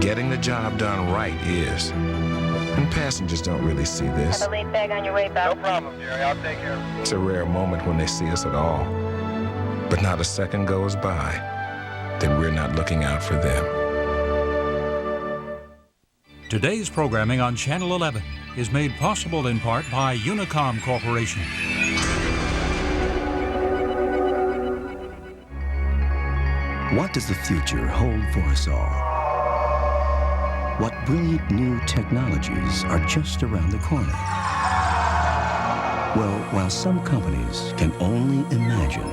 Getting the job done right is. And passengers don't really see this. Have a late bag on your way, Bob. No problem, Jerry. I'll take care of it. It's a rare moment when they see us at all. But not a second goes by that we're not looking out for them. Today's programming on Channel 11 is made possible in part by Unicom Corporation. What does the future hold for us all? What brilliant new technologies are just around the corner? Well, while some companies can only imagine,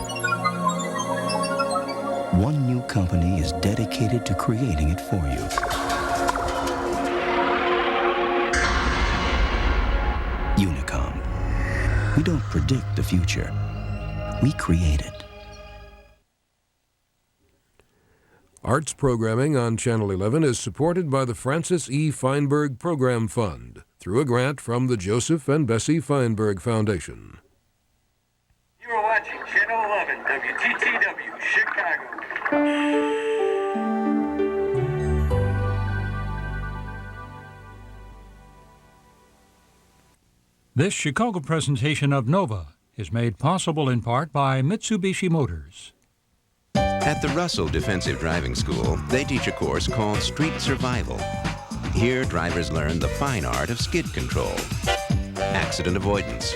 one new company is dedicated to creating it for you. Unicom. We don't predict the future. We create it. Arts programming on Channel 11 is supported by the Francis E. Feinberg Program Fund through a grant from the Joseph and Bessie Feinberg Foundation. You are watching Channel 11, WTTW, Chicago. This Chicago presentation of Nova is made possible in part by Mitsubishi Motors. At the Russell Defensive Driving School, they teach a course called Street Survival. Here, drivers learn the fine art of skid control, accident avoidance,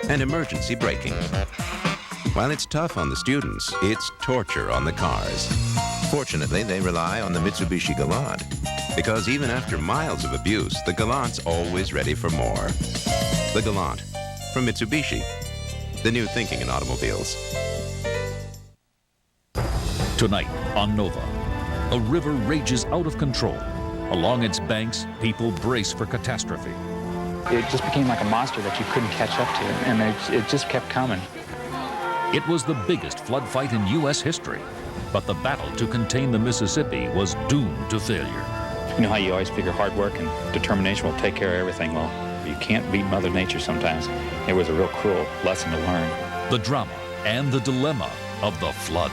and emergency braking. While it's tough on the students, it's torture on the cars. Fortunately, they rely on the Mitsubishi Galant, because even after miles of abuse, the Galant's always ready for more. The Galant, from Mitsubishi, the new thinking in automobiles. Tonight on Nova, a river rages out of control. Along its banks, people brace for catastrophe. It just became like a monster that you couldn't catch up to, and it just kept coming. It was the biggest flood fight in U.S. history, but the battle to contain the Mississippi was doomed to failure. You know how you always figure hard work and determination will take care of everything? Well, you can't beat Mother Nature sometimes. It was a real cruel lesson to learn. The drama and the dilemma of the flood.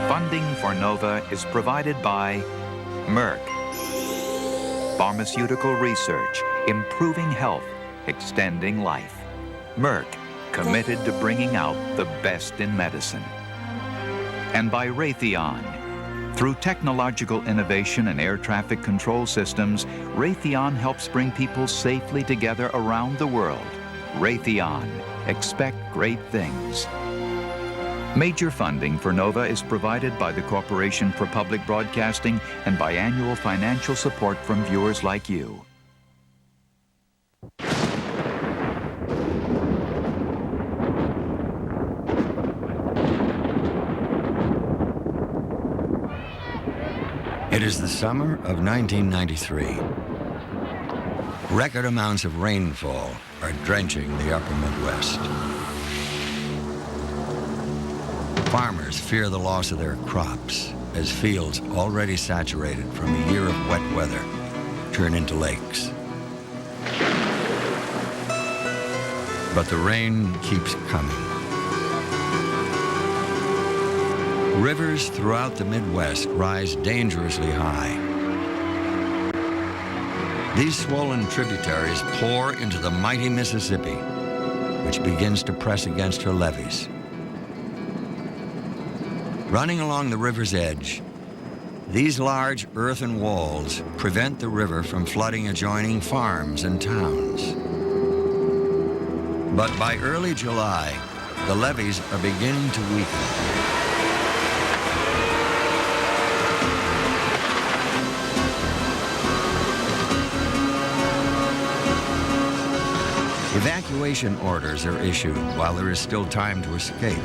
Funding for Nova is provided by Merck. Pharmaceutical research, improving health, extending life. Merck, committed to bringing out the best in medicine. And by Raytheon. Through technological innovation and air traffic control systems, Raytheon helps bring people safely together around the world. Raytheon, expect great things. Major funding for Nova is provided by the Corporation for Public Broadcasting and by annual financial support from viewers like you. It is the summer of 1993. Record amounts of rainfall are drenching the upper Midwest. Farmers fear the loss of their crops as fields already saturated from a year of wet weather turn into lakes. But the rain keeps coming. Rivers throughout the Midwest rise dangerously high. These swollen tributaries pour into the mighty Mississippi, which begins to press against her levees. Running along the river's edge, these large earthen walls prevent the river from flooding adjoining farms and towns. But by early July, the levees are beginning to weaken. Evacuation orders are issued while there is still time to escape.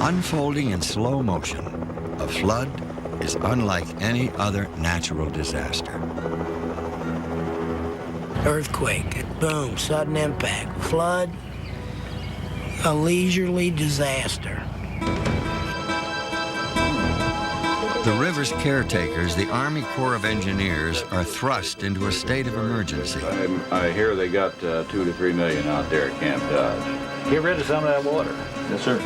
Unfolding in slow motion, a flood is unlike any other natural disaster. Earthquake, boom, sudden impact. Flood, a leisurely disaster. The river's caretakers, the Army Corps of Engineers, are thrust into a state of emergency. I hear they got 2 to 3 million out there at Camp Dodge. Get rid of some of that water. Yes, sir.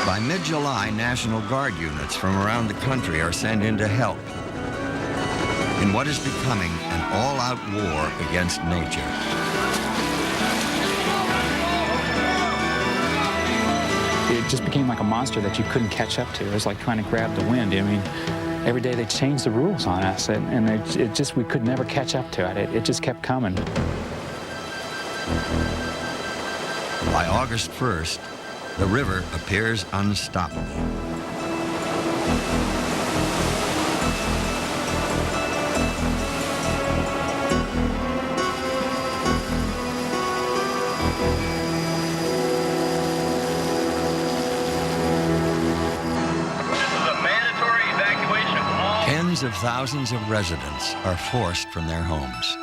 By mid-July, National Guard units from around the country are sent in to help in what is becoming an all-out war against nature. It just became like a monster that you couldn't catch up to. It was like trying to grab the wind. I mean, every day they changed the rules on us, and it just, we could never catch up to it. It just kept coming. By August 1st, the river appears unstoppable. Tens of thousands of residents are forced from their homes.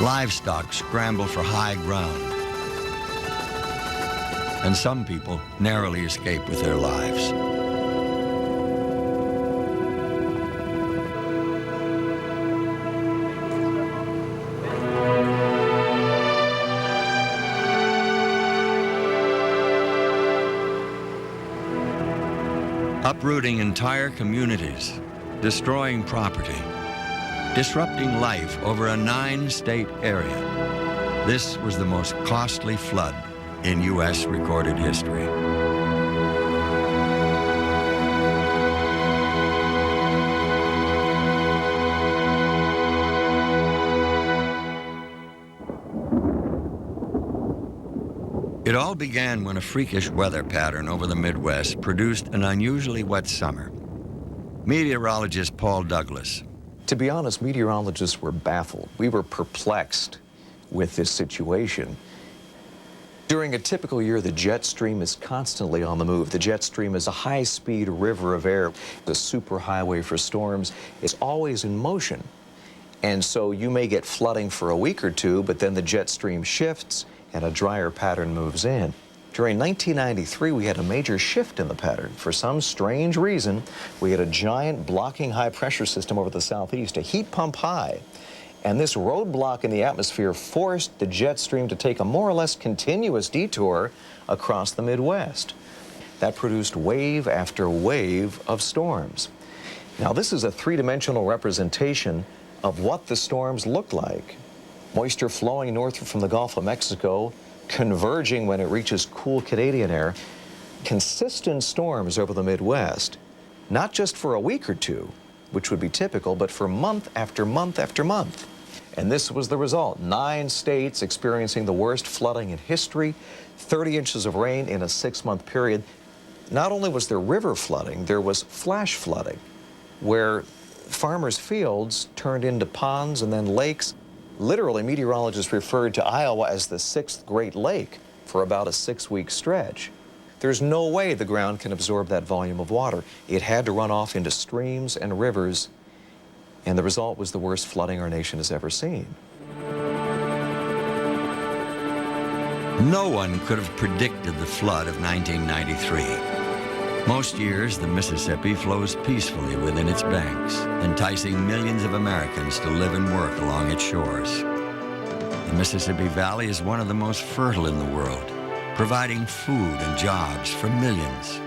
Livestock scramble for high ground, and some people narrowly escape with their lives. Uprooting entire communities, destroying property, disrupting life over a 9-state area. This was the most costly flood in U.S. recorded history. It all began when a freakish weather pattern over the Midwest produced an unusually wet summer. Meteorologist Paul Douglas. To be honest, meteorologists were baffled. We were perplexed with this situation. During a typical year, the jet stream is constantly on the move. The jet stream is a high-speed river of air, the superhighway for storms. It's always in motion. And so you may get flooding for a week or two, but then the jet stream shifts and a drier pattern moves in. During 1993, we had a major shift in the pattern. For some strange reason, we had a giant blocking high-pressure system over the southeast, a heat pump high. And this roadblock in the atmosphere forced the jet stream to take a more or less continuous detour across the Midwest. That produced wave after wave of storms. Now, this is a three-dimensional representation of what the storms look like. Moisture flowing northward from the Gulf of Mexico, converging when it reaches cool Canadian air. Consistent storms over the Midwest, not just for a week or two, which would be typical, but for month after month after month. And this was the result. 9 states experiencing the worst flooding in history, 30 inches of rain in a 6-month period. Not only was there river flooding, there was flash flooding, where farmers' fields turned into ponds and then lakes. Literally, meteorologists referred to Iowa as the 6th Great Lake for about a 6-week stretch. There's no way the ground can absorb that volume of water. It had to run off into streams and rivers, and the result was the worst flooding our nation has ever seen. No one could have predicted the flood of 1993. Most years, the Mississippi flows peacefully within its banks, enticing millions of Americans to live and work along its shores. The Mississippi Valley is one of the most fertile in the world, providing food and jobs for millions.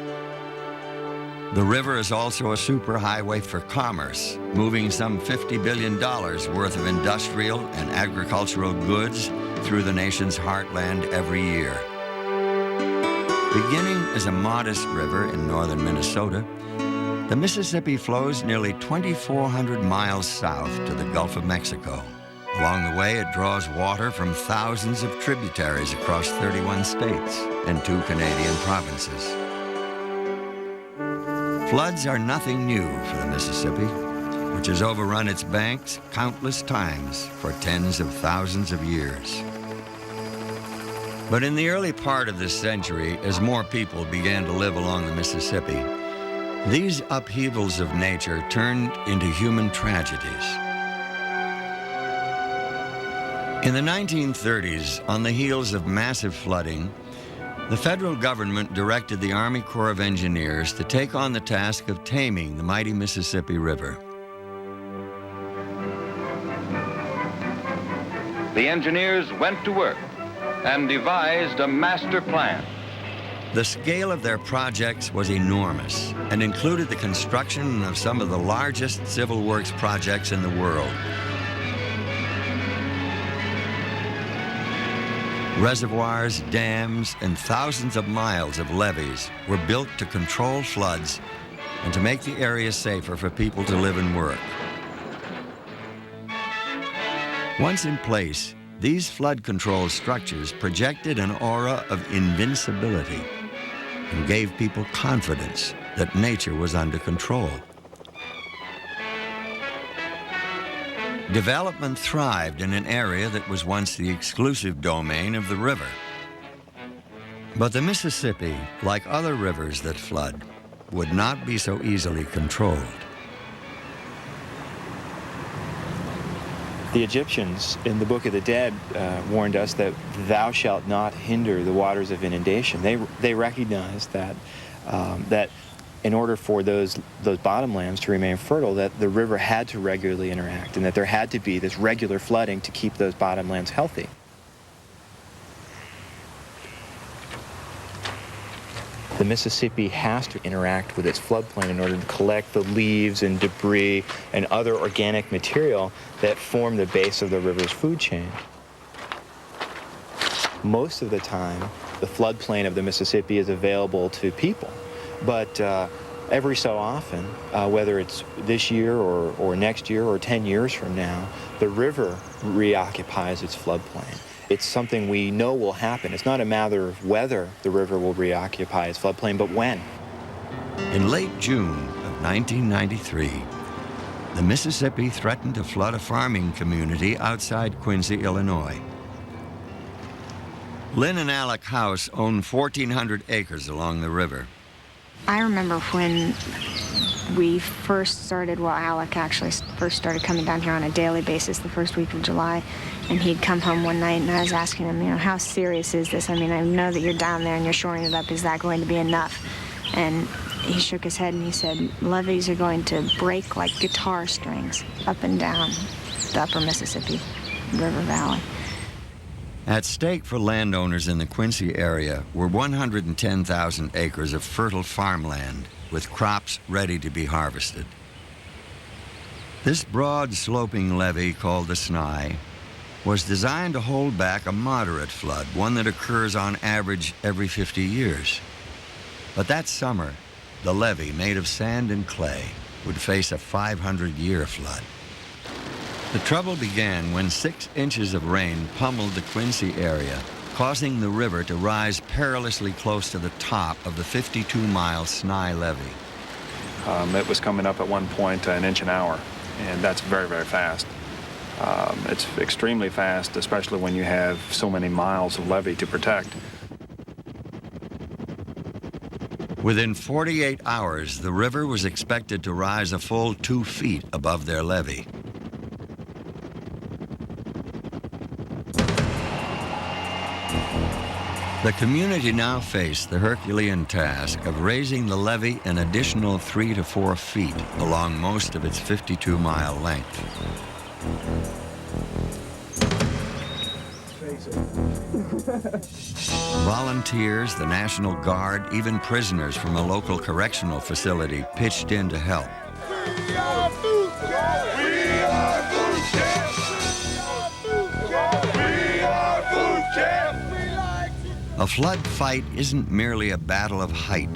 The river is also a superhighway for commerce, moving some $50 billion worth of industrial and agricultural goods through the nation's heartland every year. Beginning as a modest river in northern Minnesota, the Mississippi flows nearly 2,400 miles south to the Gulf of Mexico. Along the way, it draws water from thousands of tributaries across 31 states and 2 Canadian provinces. Floods are nothing new for the Mississippi, which has overrun its banks countless times for tens of thousands of years. But in the early part of this century, as more people began to live along the Mississippi, these upheavals of nature turned into human tragedies. In the 1930s, on the heels of massive flooding, the federal government directed the Army Corps of Engineers to take on the task of taming the mighty Mississippi River. The engineers went to work and devised a master plan. The scale of their projects was enormous and included the construction of some of the largest civil works projects in the world. Reservoirs, dams, and thousands of miles of levees were built to control floods and to make the area safer for people to live and work. Once in place, these flood control structures projected an aura of invincibility and gave people confidence that nature was under control. Development thrived in an area that was once the exclusive domain of the river. But the Mississippi, like other rivers that flood, would not be so easily controlled. The Egyptians in the Book of the Dead warned us that thou shalt not hinder the waters of inundation. They recognized that that in order for those bottomlands to remain fertile, that the river had to regularly interact and that there had to be this regular flooding to keep those bottomlands healthy. The Mississippi has to interact with its floodplain in order to collect the leaves and debris and other organic material that form the base of the river's food chain. Most of the time, the floodplain of the Mississippi is available to people, but every so often, whether it's this year or next year or 10 years from now, the river reoccupies its floodplain. It's something we know will happen. It's not a matter of whether the river will reoccupy its floodplain, but when. In late June of 1993, the Mississippi threatened to flood a farming community outside Quincy, Illinois. Lynn and Alec House own 1,400 acres along the river. I remember when we first started, well, Alec actually first started coming down here on a daily basis the first week of July, and he'd come home one night and I was asking him, how serious is this? I mean, I know that you're down there and you're shoring it up. Is that going to be enough? And he shook his head and he said, levees are going to break like guitar strings up and down the upper Mississippi River Valley. At stake for landowners in the Quincy area were 110,000 acres of fertile farmland with crops ready to be harvested. This broad sloping levee called the Snai was designed to hold back a moderate flood, one that occurs on average every 50 years. But that summer, the levee, made of sand and clay, would face a 500-year flood. The trouble began when 6 inches of rain pummeled the Quincy area, causing the river to rise perilously close to the top of the 52-mile Snai levee. It was coming up at one point an inch an hour, and that's very, very fast. It's extremely fast, especially when you have so many miles of levee to protect. Within 48 hours, the river was expected to rise a full 2 feet above their levee. The community now faced the Herculean task of raising the levee an additional 3 to 4 feet along most of its 52-mile length. Volunteers, the National Guard, even prisoners from a local correctional facility pitched in to help. A flood fight isn't merely a battle of height,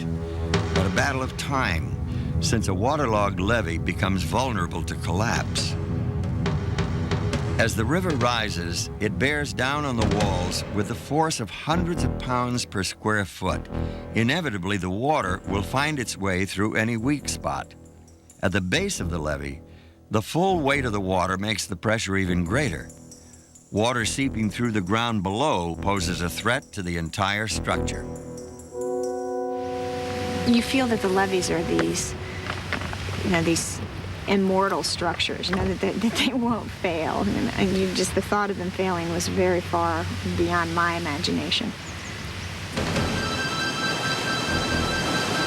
but a battle of time, since a waterlogged levee becomes vulnerable to collapse. As the river rises, it bears down on the walls with the force of hundreds of pounds per square foot. Inevitably, the water will find its way through any weak spot. At the base of the levee, the full weight of the water makes the pressure even greater. Water seeping through the ground below poses a threat to the entire structure. You feel that the levees are these immortal structures, you know, that they won't fail. And the thought of them failing was very far beyond my imagination.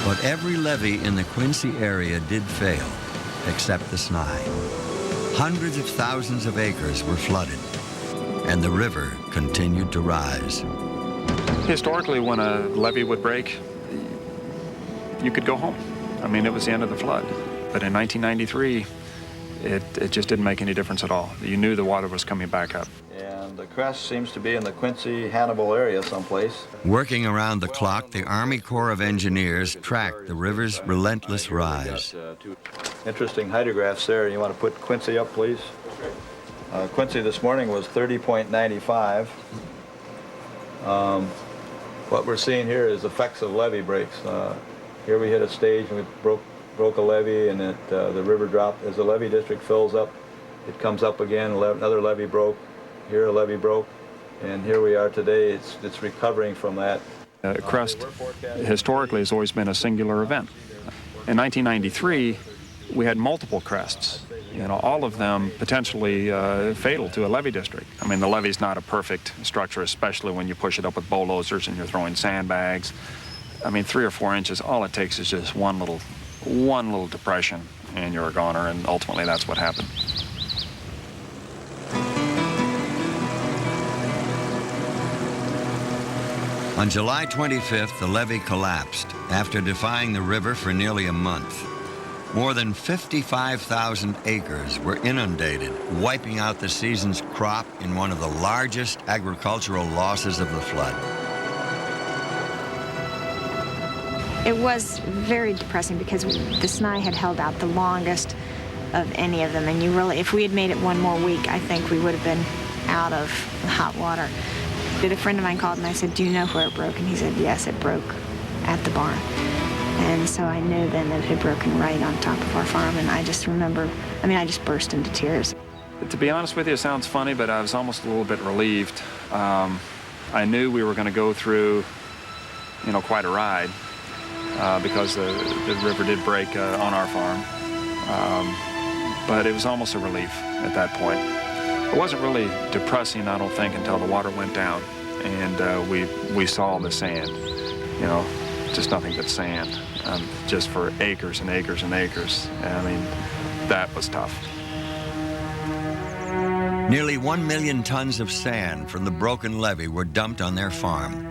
But every levee in the Quincy area did fail, except the Snai. Hundreds of thousands of acres were flooded, and the river continued to rise. Historically, when a levee would break, you could go home. I mean, it was the end of the flood. But in 1993, it just didn't make any difference at all. You knew the water was coming back up. And the crest seems to be in the Quincy, Hannibal area someplace. Working around the clock, the Army Corps of Engineers tracked the river's relentless rise. Two interesting hydrographs there. You want to put Quincy up, please? Quincy this morning was 30.95. What we're seeing here is effects of levee breaks. Here we hit a stage and we broke a levee, and the river dropped. As the levee district fills up, it comes up again. Another levee broke. Here a levee broke, and here we are today. It's recovering from that. Crest historically has always been a singular event. In 1993, we had multiple crests. You know, all of them potentially fatal to a levee district. I mean, the levee's not a perfect structure, especially when you push it up with bulldozers and you're throwing sandbags. I mean, 3 or 4 inches, all it takes is just one little depression, and you're a goner, and ultimately that's what happened. On July 25th, the levee collapsed after defying the river for nearly a month. More than 55,000 acres were inundated, wiping out the season's crop in one of the largest agricultural losses of the flood. It was very depressing because the Snai had held out the longest of any of them, and if we had made it one more week, I think we would have been out of the hot water. A friend of mine called and I said, "Do you know where it broke?" And he said, "Yes, it broke at the barn." And so I knew then that it had broken right on top of our farm, and I just remember, I just burst into tears. To be honest with you, it sounds funny, but I was almost a little bit relieved. I knew we were going to go through, quite a ride because the river did break on our farm. But it was almost a relief at that point. It wasn't really depressing, I don't think, until the water went down and we saw the sand. Just nothing but sand, just for acres and acres and acres. I mean, that was tough. Nearly 1 million tons of sand from the broken levee were dumped on their farm.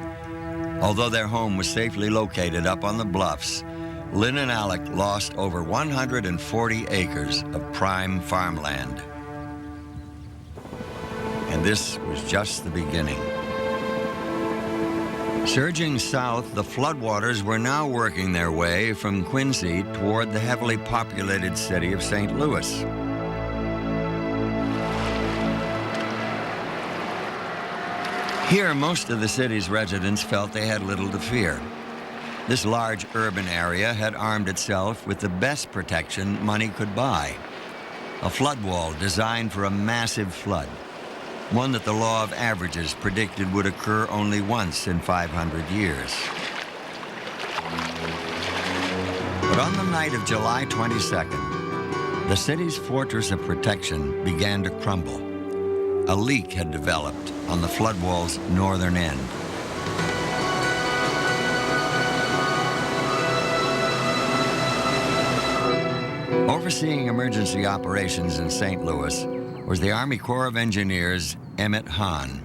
Although their home was safely located up on the bluffs, Lynn and Alec lost over 140 acres of prime farmland. And this was just the beginning. Surging south, the floodwaters were now working their way from Quincy toward the heavily populated city of St. Louis. Here, most of the city's residents felt they had little to fear. This large urban area had armed itself with the best protection money could buy. A flood wall designed for a massive flood, one that the law of averages predicted would occur only once in 500 years. But on the night of July 22nd, the city's fortress of protection began to crumble. A leak had developed on the flood wall's northern end. Overseeing emergency operations in St. Louis was the Army Corps of Engineers, Emmett Hahn.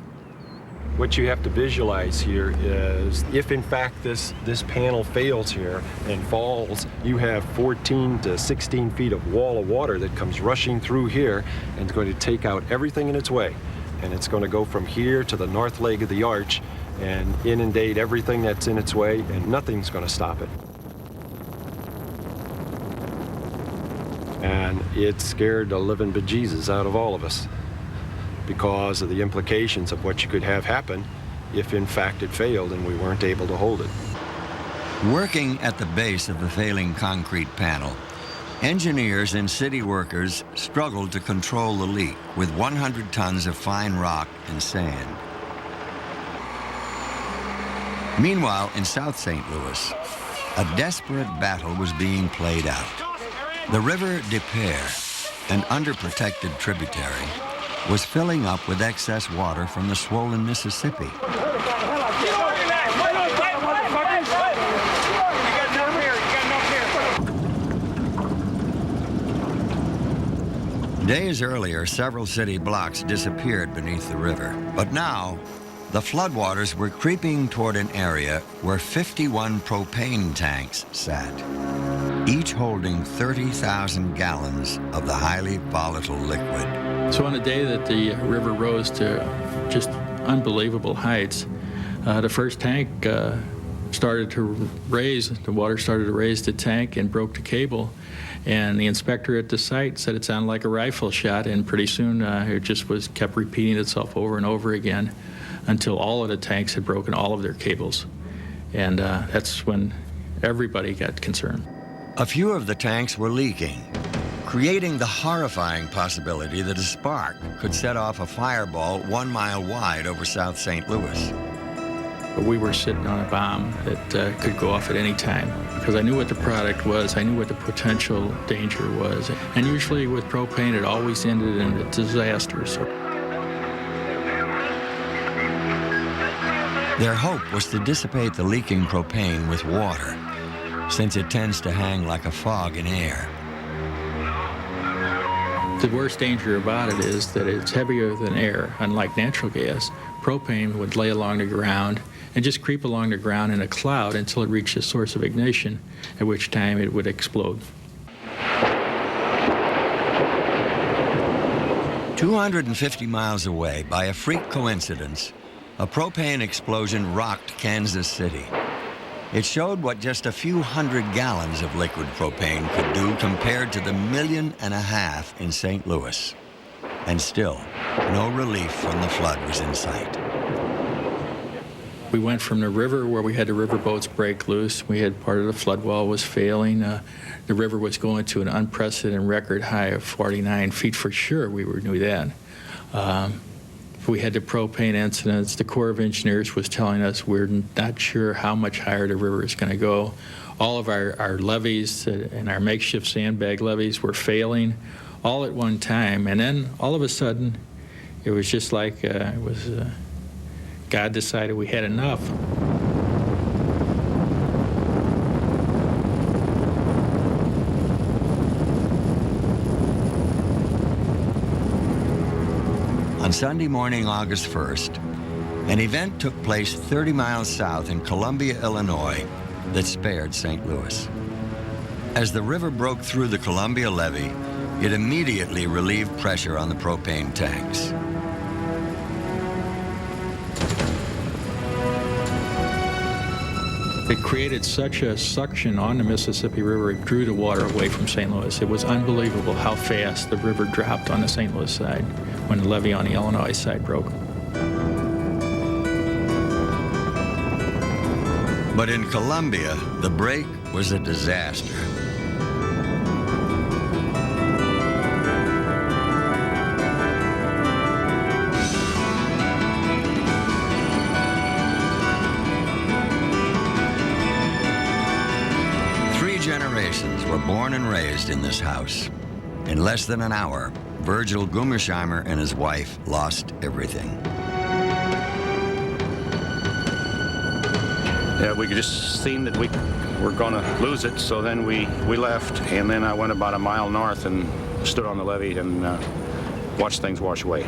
What you have to visualize here is if in fact this panel fails here and falls, you have 14 to 16 feet of wall of water that comes rushing through here and it's going to take out everything in its way. And it's going to go from here to the north leg of the arch and inundate everything that's in its way, and nothing's going to stop it. And it scared the living bejesus out of all of us because of the implications of what you could have happen if in fact it failed and we weren't able to hold it. Working at the base of the failing concrete panel, engineers and city workers struggled to control the leak with 100 tons of fine rock and sand. Meanwhile, in South St. Louis, a desperate battle was being played out. The River des Peres, an underprotected tributary, was filling up with excess water from the swollen Mississippi. Days earlier, several city blocks disappeared beneath the river. But now, the floodwaters were creeping toward an area where 51 propane tanks sat, each holding 30,000 gallons of the highly volatile liquid. So on the day that the river rose to just unbelievable heights, the first tank started to raise, the water started to raise the tank and broke the cable. And the inspector at the site said it sounded like a rifle shot, and pretty soon it just kept repeating itself over and over again until all of the tanks had broken all of their cables. And that's when everybody got concerned. A few of the tanks were leaking, creating the horrifying possibility that a spark could set off a fireball 1 mile wide over South St. Louis. But we were sitting on a bomb that could go off at any time, because I knew what the product was, I knew what the potential danger was. And usually with propane, it always ended in a disaster. So their hope was to dissipate the leaking propane with water, since it tends to hang like a fog in air. The worst danger about it is that it's heavier than air. Unlike natural gas, propane would lay along the ground and just creep along the ground in a cloud until it reached a source of ignition, at which time it would explode. 250 miles away, by a freak coincidence, a propane explosion rocked Kansas City. It showed what just a few hundred gallons of liquid propane could do compared to the 1.5 million in St. Louis. And still, no relief from the flood was in sight. We went from the river where we had the river boats break loose. We had part of the flood wall was failing. The river was going to an unprecedented record high of 49 feet for sure. We knew that. We had the propane incidents. The Corps of Engineers was telling us we're not sure how much higher the river is going to go. All of our levees and our makeshift sandbag levees were failing all at one time. And then all of a sudden, it was just like God decided we had enough. On Sunday morning, August 1st, an event took place 30 miles south in Columbia, Illinois, that spared St. Louis. As the river broke through the Columbia levee, it immediately relieved pressure on the propane tanks. It created such a suction on the Mississippi River, it drew the water away from St. Louis. It was unbelievable how fast the river dropped on the St. Louis side when the levee on the Illinois side broke. But in Columbia, the break was a disaster. Generations were born and raised in this house. In less than an hour, Virgil Gummersheimer and his wife lost everything. Yeah, we just seen that we were going to lose it, so then we left, and then I went about a mile north and stood on the levee and watched things wash away.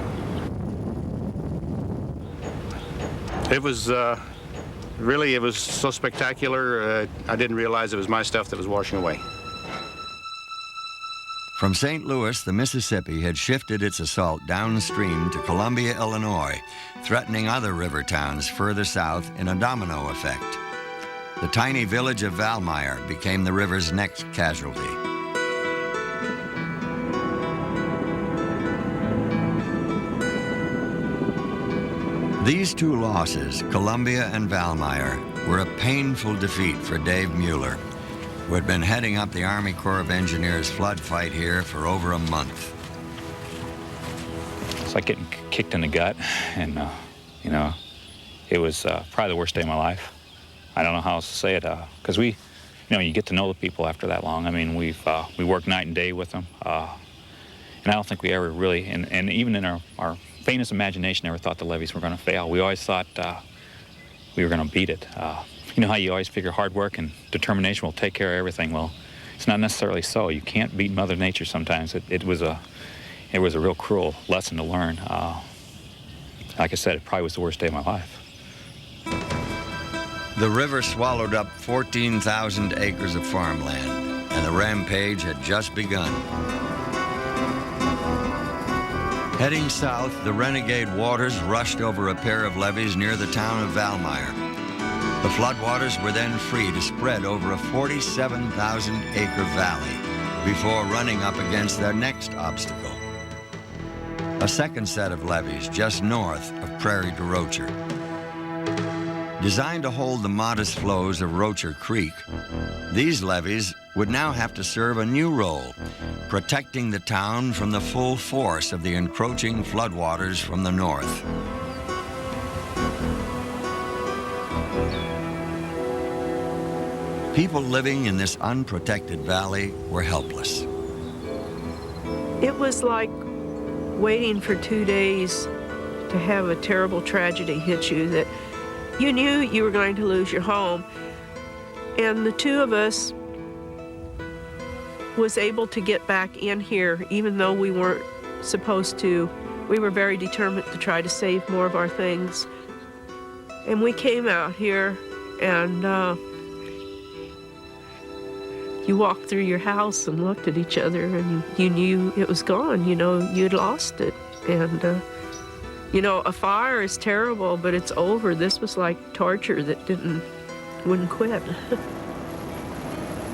It was really, it was so spectacular, I didn't realize it was my stuff that was washing away. From St. Louis, the Mississippi had shifted its assault downstream to Columbia, Illinois, threatening other river towns further south in a domino effect. The tiny village of Valmeyer became the river's next casualty. These two losses, Columbia and Valmeyer, were a painful defeat for Dave Mueller, who had been heading up the Army Corps of Engineers flood fight here for over a month. It's like getting kicked in the gut, and you know, it was probably the worst day of my life. I don't know how else to say it, because we you know, you get to know the people after that long. I mean, we work night and day with them, and I don't think we ever really, and even in our faintest imagination, never thought the levees were going to fail. We always thought we were going to beat it. You know how you always figure hard work and determination will take care of everything. Well, it's not necessarily so. You can't beat Mother Nature sometimes. It was a real cruel lesson to learn. Like I said, it probably was the worst day of my life. The river swallowed up 14,000 acres of farmland, and the rampage had just begun. Heading south, the renegade waters rushed over a pair of levees near the town of Valmeyer. The floodwaters were then free to spread over a 47,000-acre valley before running up against their next obstacle. A second set of levees just north of Prairie du Rocher. Designed to hold the modest flows of Rocher Creek, these levees would now have to serve a new role, protecting the town from the full force of the encroaching floodwaters from the north. People living in this unprotected valley were helpless. It was like waiting for 2 days to have a terrible tragedy hit you, that you knew you were going to lose your home. And the two of us was able to get back in here, even though we weren't supposed to. We were very determined to try to save more of our things. And we came out here, and you walked through your house and looked at each other, and you knew it was gone. You know, you'd lost it. And you know, a fire is terrible, but it's over. This was like torture that wouldn't quit.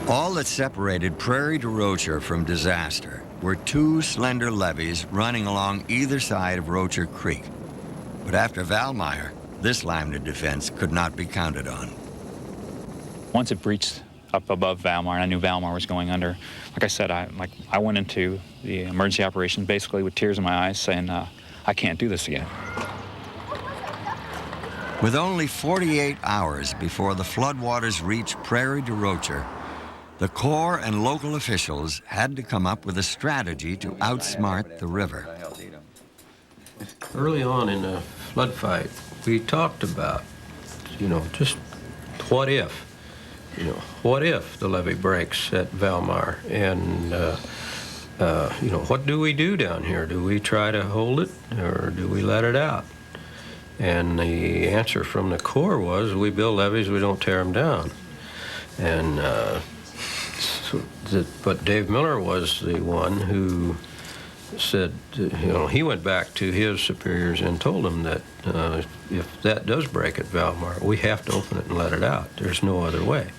All that separated Prairie du Rocher from disaster were two slender levees running along either side of Rocher Creek. But after Valmeyer, this line of defense could not be counted on. Once it breached up above Valmeyer, and I knew Valmeyer was going under, like I said, I went into the emergency operation basically with tears in my eyes, saying, I can't do this again. With only 48 hours before the floodwaters reached Prairie du Rocher, the Corps and local officials had to come up with a strategy to outsmart the river. Early on in the flood fight, we talked about, just what if? What if the levee breaks at Valmeyer? And what do we do down here? Do we try to hold it, or do we let it out? And the answer from the Corps was, we build levees, we don't tear them down. And but Dave Miller was the one who said, he went back to his superiors and told them that if that does break at Valmeyer, we have to open it and let it out. There's no other way.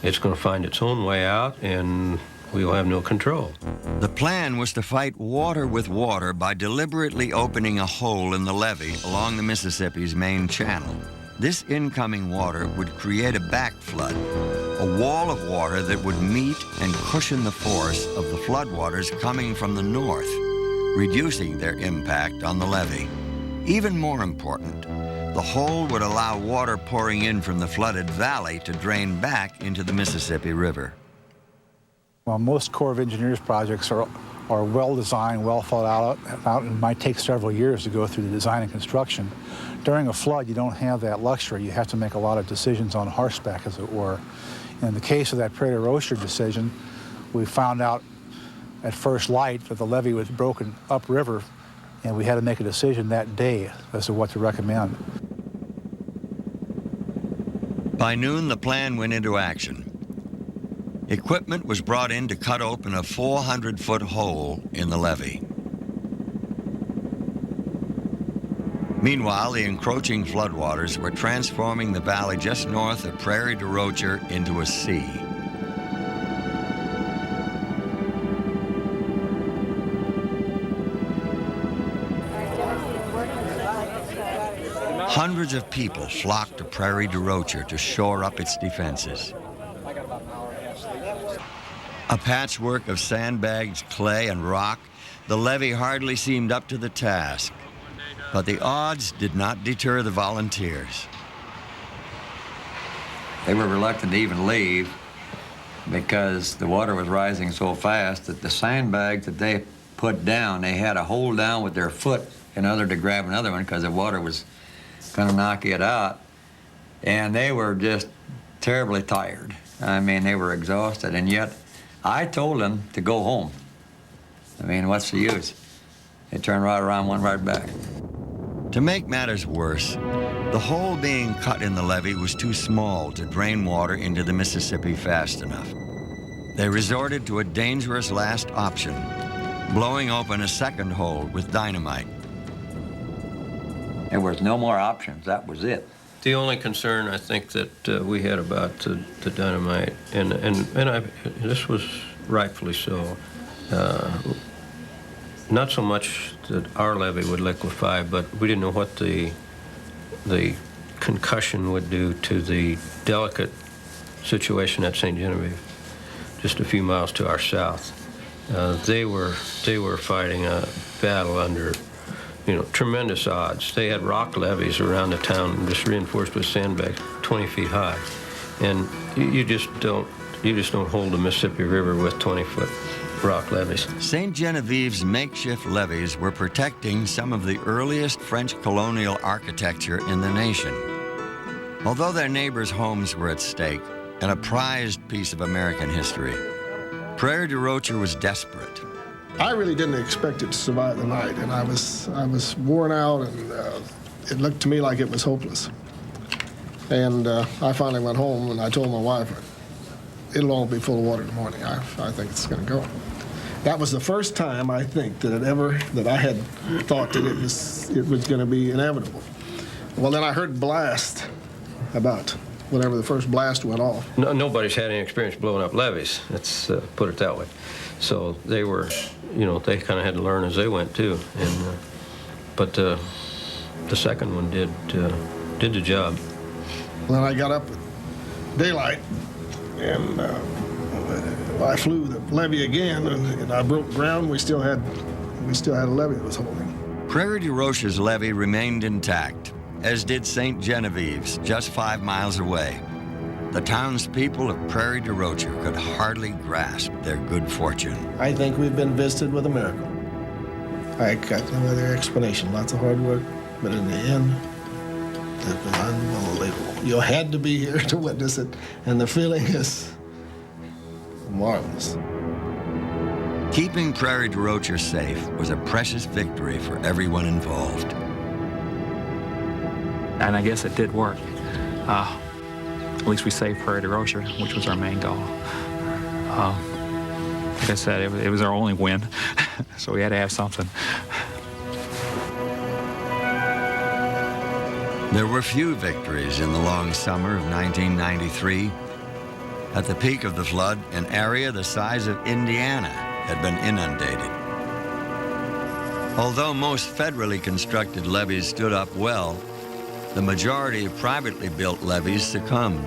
It's going to find its own way out, and we'll have no control. The plan was to fight water with water by deliberately opening a hole in the levee along the Mississippi's main channel. This incoming water would create a backflood, a wall of water that would meet and cushion the force of the floodwaters coming from the north, reducing their impact on the levee. Even more important, the hole would allow water pouring in from the flooded valley to drain back into the Mississippi River. Well, most Corps of Engineers projects are well designed, well thought out, and might take several years to go through the design and construction. During a flood, you don't have that luxury. You have to make a lot of decisions on horseback, as it were. In the case of that Prairie du Rocher decision, we found out at first light that the levee was broken upriver, and we had to make a decision that day as to what to recommend. By noon, the plan went into action. Equipment was brought in to cut open a 400-foot hole in the levee. Meanwhile, the encroaching floodwaters were transforming the valley just north of Prairie du Rocher into a sea. Hundreds of people flocked to Prairie du Rocher to shore up its defenses. A patchwork of sandbags, clay, and rock, the levee hardly seemed up to the task. But the odds did not deter the volunteers. They were reluctant to even leave. because the water was rising so fast that the sandbags that they put down, they had to hold down with their foot in order to grab another one because the water was going to knock it out. And they were just terribly tired. I mean, they were exhausted, and yet I told them to go home. I mean, what's the use? They turned right around, went right back. To make matters worse, the hole being cut in the levee was too small to drain water into the Mississippi fast enough. They resorted to a dangerous last option, blowing open a second hole with dynamite. There was no more options. That was it. The only concern I think that we had about the dynamite, and this was rightfully so, not so much that our levee would liquefy, but we didn't know what the concussion would do to the delicate situation at St. Genevieve, just a few miles to our south. They were fighting a battle under, tremendous odds. They had rock levees around the town, just reinforced with sandbags, 20 feet high, and you just don't hold the Mississippi River with 20-foot rock levees. St. Genevieve's makeshift levees were protecting some of the earliest French colonial architecture in the nation. Although their neighbors' homes were at stake and a prized piece of American history, Prairie du Rocher was desperate. I really didn't expect it to survive the night, and I was worn out, and it looked to me like it was hopeless. And I finally went home, and I told my wife, it'll all be full of water in the morning. I think it's going to go. That was the first time, I think, that I had thought that it was going to be inevitable. Well, then I heard blast about whenever the first blast went off. Nobody's had any experience blowing up levees, let's put it that way. So they were, they kind of had to learn as they went, too. And but the second one did the job. Then I got up at daylight, and I flew the levee again, and I broke ground. We still had a levee that was holding. Prairie du Rocher's levee remained intact, as did St. Genevieve's, just 5 miles away. The townspeople of Prairie du Rocher could hardly grasp their good fortune. I think we've been visited with a miracle. I got no other explanation. Lots of hard work, but in the end, it was unbelievable. You had to be here to witness it, and the feeling is marvelous. Keeping Prairie du Rocher safe was a precious victory for everyone involved. And I guess it did work. At least we saved Prairie du Rocher, which was our main goal. Like I said, it was our only win, so we had to have something. There were few victories in the long summer of 1993. At the peak of the flood, an area the size of Indiana had been inundated. Although most federally constructed levees stood up well, the majority of privately built levees succumbed.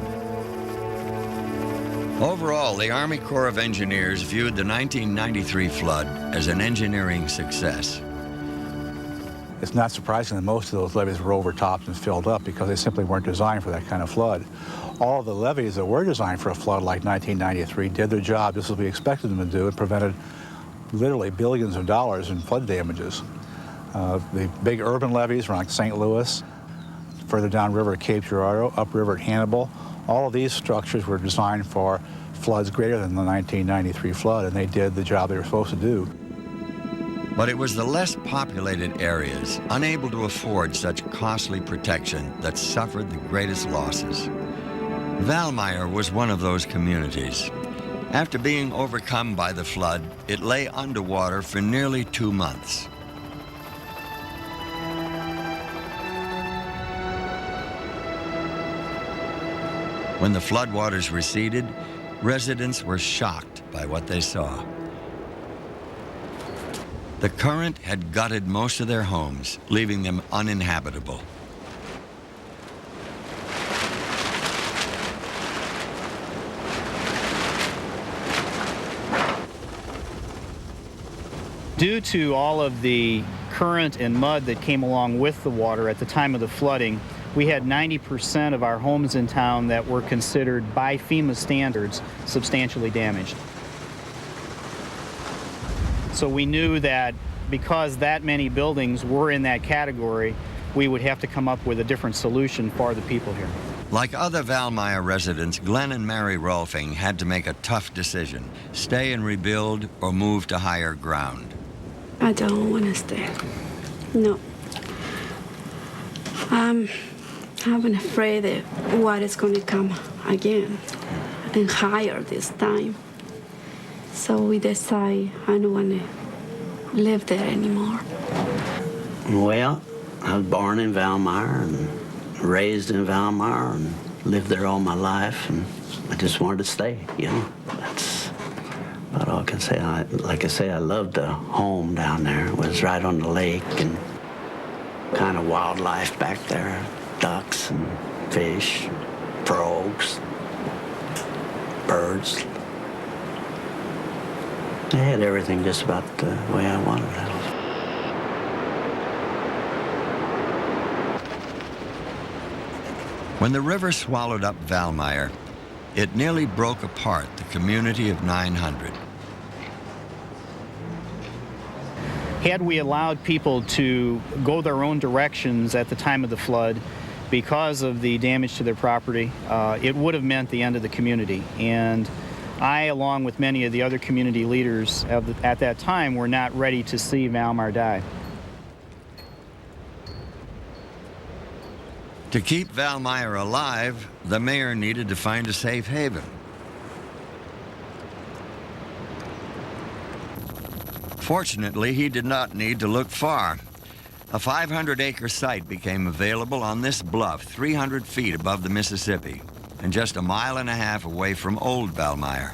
Overall, the Army Corps of Engineers viewed the 1993 flood as an engineering success. It's not surprising that most of those levees were overtopped and filled up because they simply weren't designed for that kind of flood. All of the levees that were designed for a flood like 1993 did their job just as we expected them to do and prevented literally billions of dollars in flood damages. The big urban levees around St. Louis, further downriver at Cape Girardeau, upriver at Hannibal, all of these structures were designed for floods greater than the 1993 flood, and they did the job they were supposed to do. But it was the less populated areas, unable to afford such costly protection, that suffered the greatest losses. Valmeyer was one of those communities. After being overcome by the flood, it lay underwater for nearly 2 months. When the floodwaters receded, residents were shocked by what they saw. The current had gutted most of their homes, leaving them uninhabitable. Due to all of the current and mud that came along with the water at the time of the flooding, we had 90% of our homes in town that were considered by FEMA standards substantially damaged. So we knew that because that many buildings were in that category, we would have to come up with a different solution for the people here. Like other Valmeyer residents, Glenn and Mary Rolfing had to make a tough decision: stay and rebuild or move to higher ground. I don't want to stay. No. I'm afraid that what is going to come again and higher this time. So we decide I don't want to live there anymore. Well, I was born in Valmeyer and raised in Valmeyer and lived there all my life, and I just wanted to stay, you know. That's about all I can say. Like I say, I loved the home down there. It was right on the lake and kind of wildlife back there. Ducks and fish, frogs, birds. They had everything just about the way I wanted it. When the river swallowed up Valmeyer, it nearly broke apart the community of 900. Had we allowed people to go their own directions at the time of the flood, because of the damage to their property, it would have meant the end of the community. And I, along with many of the other community leaders at that time, were not ready to see Valmeyer die. To keep Valmeyer alive, the mayor needed to find a safe haven. Fortunately, he did not need to look far. A 500-acre site became available on this bluff 300 feet above the Mississippi and just a mile and a half away from Old Valmeyer.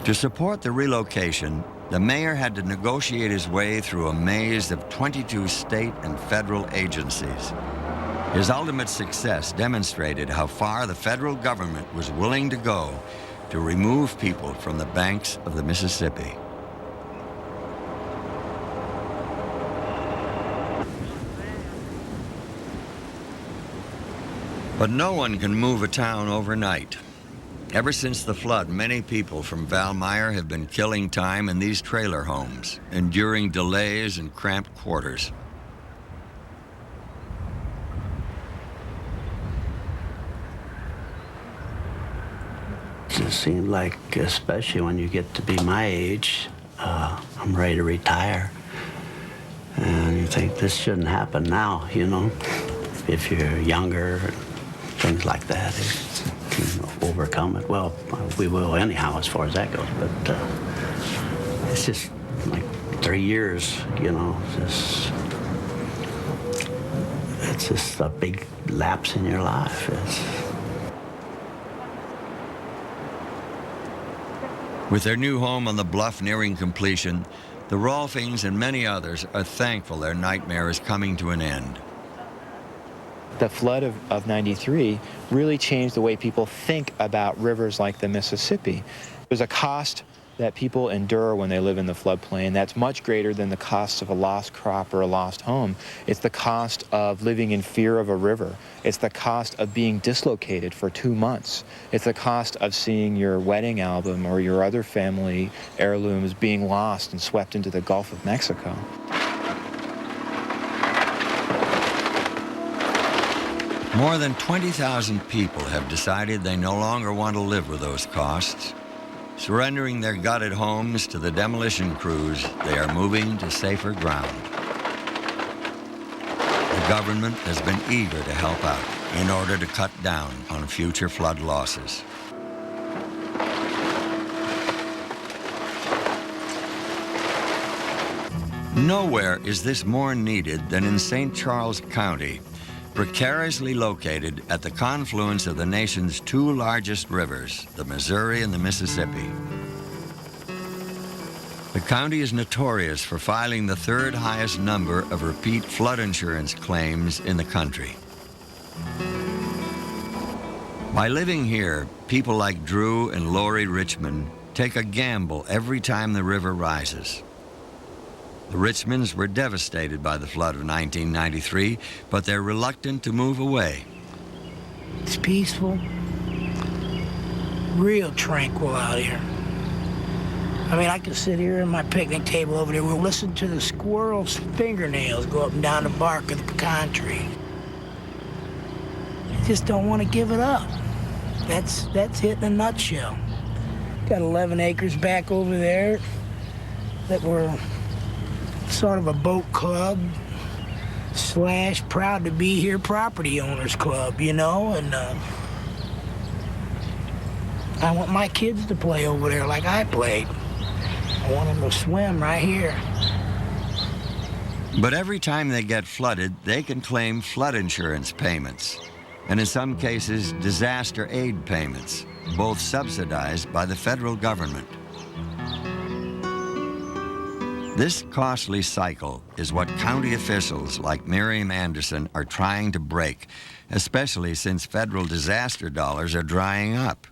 To support the relocation, the mayor had to negotiate his way through a maze of 22 state and federal agencies. His ultimate success demonstrated how far the federal government was willing to go to remove people from the banks of the Mississippi. But no one can move a town overnight. Ever since the flood, many people from Valmeyer have been killing time in these trailer homes, enduring delays and cramped quarters. It just seemed like, especially when you get to be my age, I'm ready to retire. And you think this shouldn't happen now, you know, if you're younger, things like that. Overcome it. Well, we will anyhow as far as that goes, but it's just like 3 years, you know, it's just a big lapse in your life. With their new home on the bluff nearing completion, the Rolfings and many others are thankful their nightmare is coming to an end. The flood of 93 really changed the way people think about rivers like the Mississippi. There's a cost that people endure when they live in the floodplain that's much greater than the cost of a lost crop or a lost home. It's the cost of living in fear of a river. It's the cost of being dislocated for 2 months. It's the cost of seeing your wedding album or your other family heirlooms being lost and swept into the Gulf of Mexico. More than 20,000 people have decided they no longer want to live with those costs. Surrendering their gutted homes to the demolition crews, they are moving to safer ground. The government has been eager to help out in order to cut down on future flood losses. Nowhere is this more needed than in St. Charles County, precariously located at the confluence of the nation's 2 largest rivers, the Missouri and the Mississippi. The county is notorious for filing the 3rd highest number of repeat flood insurance claims in the country. By living here, people like Drew and Lori Richmond take a gamble every time the river rises. The Richmonds were devastated by the flood of 1993, but they're reluctant to move away. It's peaceful, real tranquil out here. I mean, I could sit here at my picnic table over there. We'll listen to the squirrel's fingernails go up and down the bark of the pecan tree. Just don't want to give it up. That's it in a nutshell. Got 11 acres back over there that were sort of a boat club / proud to be here property owners club, you know, and I want my kids to play over there like I played. I want them to swim right here. But every time they get flooded, they can claim flood insurance payments, and in some cases, disaster aid payments, both subsidized by the federal government. This costly cycle is what county officials like Miriam Anderson are trying to break, especially since federal disaster dollars are drying up.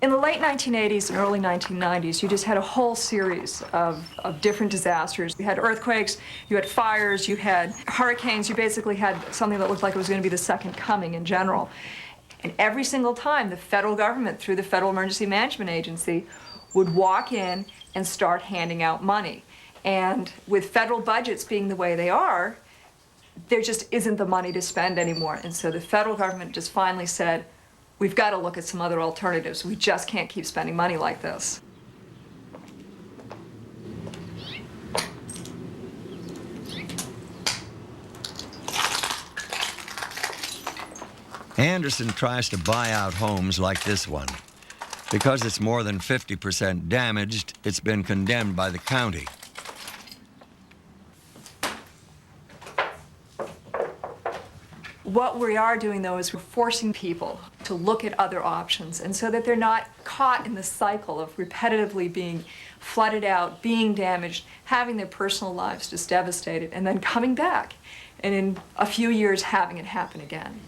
In the late 1980s and early 1990s, you just had a whole series of different disasters. You had earthquakes, you had fires, you had hurricanes. You basically had something that looked like it was going to be the second coming in general. And every single time, the federal government, through the Federal Emergency Management Agency, would walk in and start handing out money. And with federal budgets being the way they are, there just isn't the money to spend anymore. And so the federal government just finally said, we've got to look at some other alternatives. We just can't keep spending money like this. Anderson tries to buy out homes like this one. Because it's more than 50% damaged, it's been condemned by the county. What we are doing, though, is we're forcing people to look at other options, and so that they're not caught in the cycle of repetitively being flooded out, being damaged, having their personal lives just devastated, and then coming back, and in a few years having it happen again.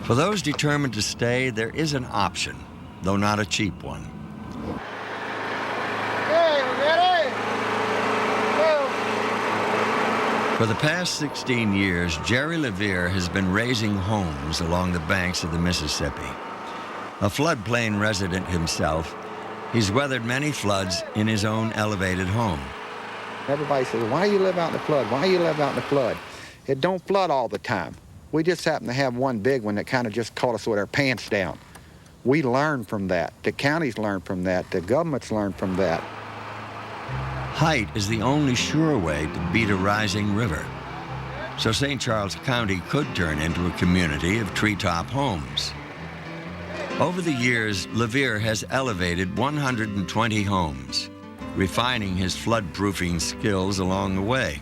For those determined to stay, there is an option, though not a cheap one. Okay, we ready? Go. For the past 16 years, Jerry Levere has been raising homes along the banks of the Mississippi. A floodplain resident himself, he's weathered many floods in his own elevated home. Everybody says, why you live out in the flood? Why you live out in the flood? It don't flood all the time. We just happened to have one big one that kind of just caught us with our pants down. We learned from that. The counties learned from that. The governments learned from that. Height is the only sure way to beat a rising river. So St. Charles County could turn into a community of treetop homes. Over the years, Levere has elevated 120 homes, refining his flood-proofing skills along the way.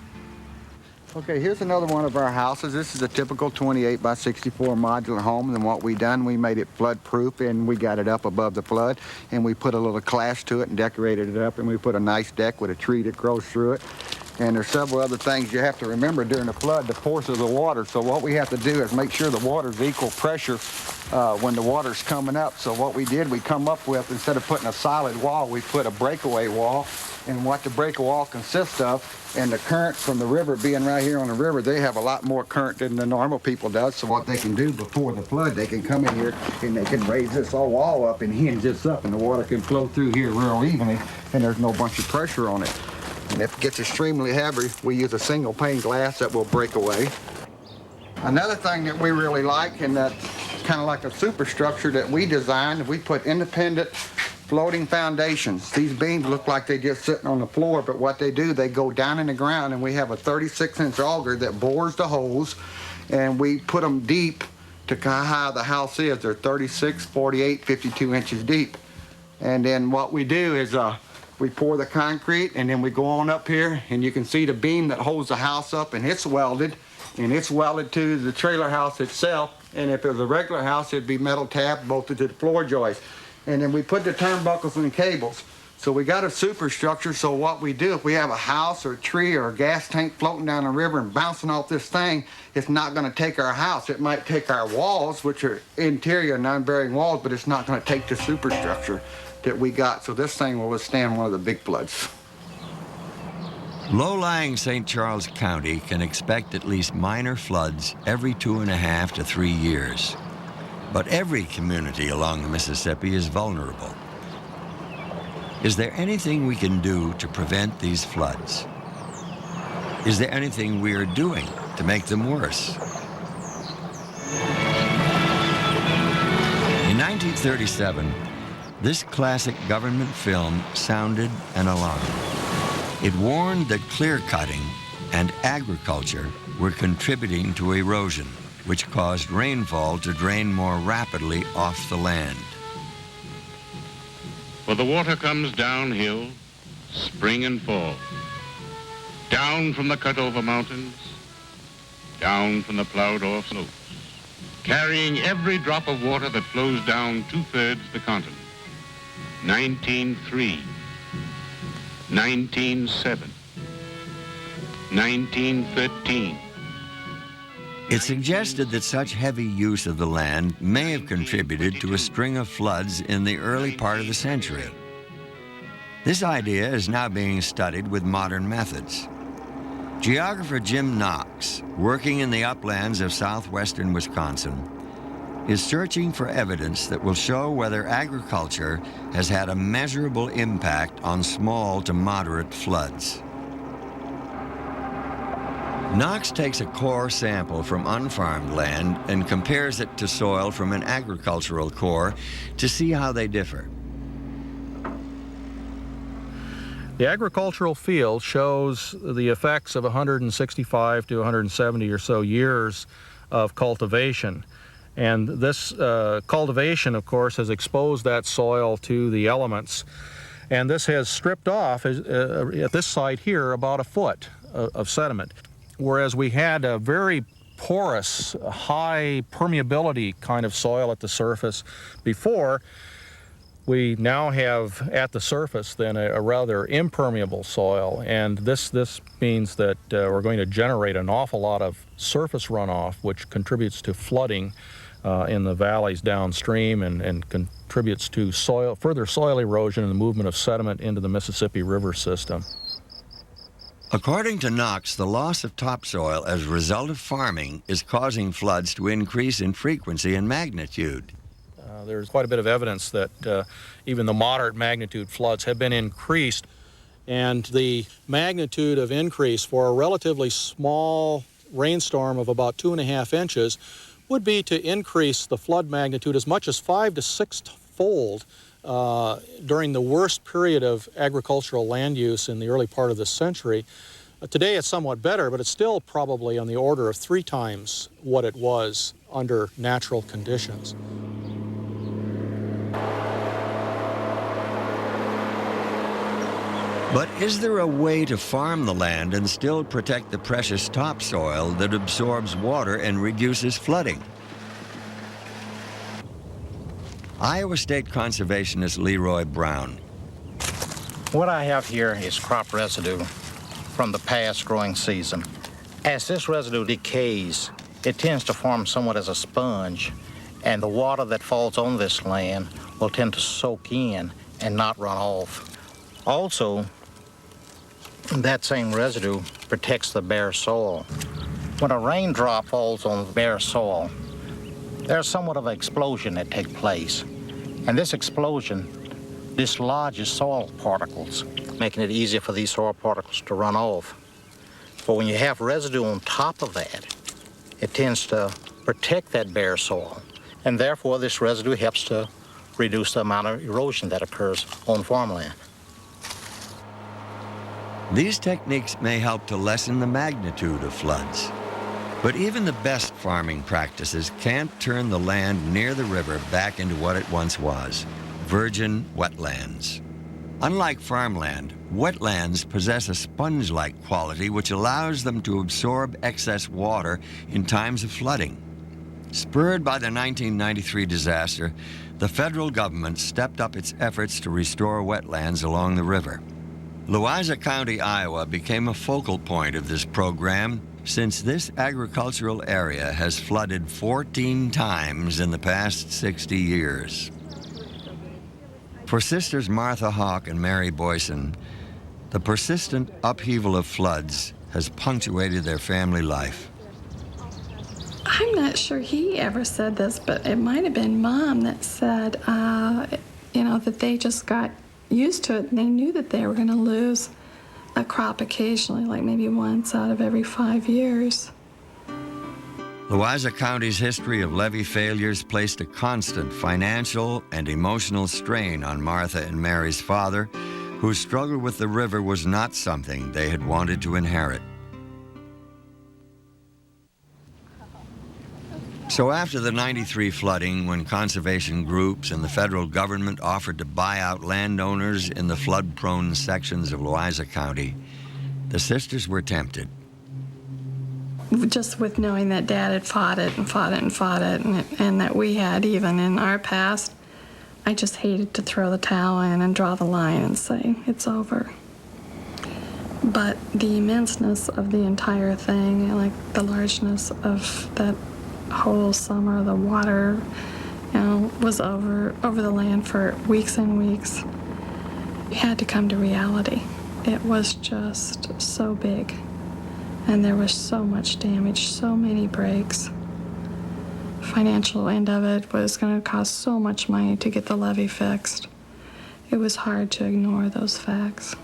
Okay, here's another one of our houses. This is a typical 28 by 64 modular home, and what we done, we made it flood-proof, and we got it up above the flood, and we put a little clash to it and decorated it up, and we put a nice deck with a tree that grows through it. And there's several other things you have to remember during the flood, the force of the water. So what we have to do is make sure the water's equal pressure when the water's coming up. So what we did, we come up with, instead of putting a solid wall, we put a breakaway wall. And what the breakaway wall consists of, and the current from the river being right here on the river, they have a lot more current than the normal people does. So what they can do before the flood, they can come in here and they can raise this whole wall up and hinge this up, and the water can flow through here real evenly, and there's no bunch of pressure on it. And if it gets extremely heavy, we use a single pane glass that will break away. Another thing that we really like, and that's kind of like a superstructure that we designed, we put independent floating foundations. These beams look like they're just sitting on the floor, but what they do, they go down in the ground, and we have a 36-inch auger that bores the holes, and we put them deep to how high the house is. They're 36, 48, 52 inches deep. And then what we do is we pour the concrete, and then we go on up here, and you can see the beam that holds the house up, and it's welded to the trailer house itself. And if it was a regular house, it'd be metal tab bolted to the floor joist. And then we put the turnbuckles and cables. So we got a superstructure, so what we do, if we have a house or a tree or a gas tank floating down the river and bouncing off this thing, it's not going to take our house. It might take our walls, which are interior non-bearing walls, but it's not going to take the superstructure. that we got, so this thing will withstand one of the big floods. Low-lying St. Charles County can expect at least minor floods every 2.5 to 3 years. But every community along the Mississippi is vulnerable. Is there anything we can do to prevent these floods? Is there anything we are doing to make them worse? In 1937, this classic government film sounded an alarm. It warned that clear-cutting and agriculture were contributing to erosion, which caused rainfall to drain more rapidly off the land. For the water comes downhill, spring and fall, down from the cut-over mountains, down from the plowed-off slopes, carrying every drop of water that flows down 2/3 the continent. 1903, 1907, 1913. It suggested that such heavy use of the land may have contributed to a string of floods in the early part of the century. This idea is now being studied with modern methods. Geographer Jim Knox, working in the uplands of southwestern Wisconsin, is searching for evidence that will show whether agriculture has had a measurable impact on small to moderate floods. Knox takes a core sample from unfarmed land and compares it to soil from an agricultural core to see how they differ. The agricultural field shows the effects of 165 to 170 or so years of cultivation. And this cultivation, of course, has exposed that soil to the elements. And this has stripped off, at this site here, about a foot of sediment. Whereas we had a very porous, high permeability kind of soil at the surface before, we now have at the surface then a rather impermeable soil, and this means that we're going to generate an awful lot of surface runoff, which contributes to flooding in the valleys downstream and contributes to further soil erosion and the movement of sediment into the Mississippi River system. According to Knox, the loss of topsoil as a result of farming is causing floods to increase in frequency and magnitude. There's quite a bit of evidence that even the moderate magnitude floods have been increased, and the magnitude of increase for a relatively small rainstorm of about 2.5 inches would be to increase the flood magnitude as much as 5 to 6-fold during the worst period of agricultural land use in the early part of this century. Today it's somewhat better, but it's still probably on the order of 3 times what it was under natural conditions. But is there a way to farm the land and still protect the precious topsoil that absorbs water and reduces flooding? Iowa State conservationist Leroy Brown. What I have here is crop residue from the past growing season. As this residue decays, it tends to form somewhat as a sponge, and the water that falls on this land will tend to soak in and not run off. Also, that same residue protects the bare soil. When a raindrop falls on bare soil, there's somewhat of an explosion that takes place. And this explosion dislodges soil particles, making it easier for these soil particles to run off. But when you have residue on top of that, it tends to protect that bare soil. And therefore, this residue helps to reduce the amount of erosion that occurs on farmland. These techniques may help to lessen the magnitude of floods. But even the best farming practices can't turn the land near the river back into what it once was, virgin wetlands. Unlike farmland, wetlands possess a sponge-like quality which allows them to absorb excess water in times of flooding. Spurred by the 1993 disaster, the federal government stepped up its efforts to restore wetlands along the river. Louisa County, Iowa became a focal point of this program since this agricultural area has flooded 14 times in the past 60 years. For Sisters Martha Hawk and Mary Boyson, the persistent upheaval of floods has punctuated their family life. I'm not sure he ever said this, but it might have been Mom that said, you know, that they just got used to it and they knew that they were going to lose a crop occasionally, like maybe once out of every 5 years. Loiza County's history of levee failures placed a constant financial and emotional strain on Martha and Mary's father, whose struggle with the river was not something they had wanted to inherit. So after the '93 flooding, when conservation groups and the federal government offered to buy out landowners in the flood-prone sections of Loiza County, the sisters were tempted. Just with knowing that Dad had fought it and fought it and fought it, and that we had even in our past, I just hated to throw the towel in and draw the line and say, it's over. But the immenseness of the entire thing, like the largeness of that whole summer, the water, you know, was over the land for weeks and weeks. We had to come to reality. It was just so big. And there was so much damage, so many breaks. Financial end of it was going to cost so much money to get the levee fixed. It was hard to ignore those facts.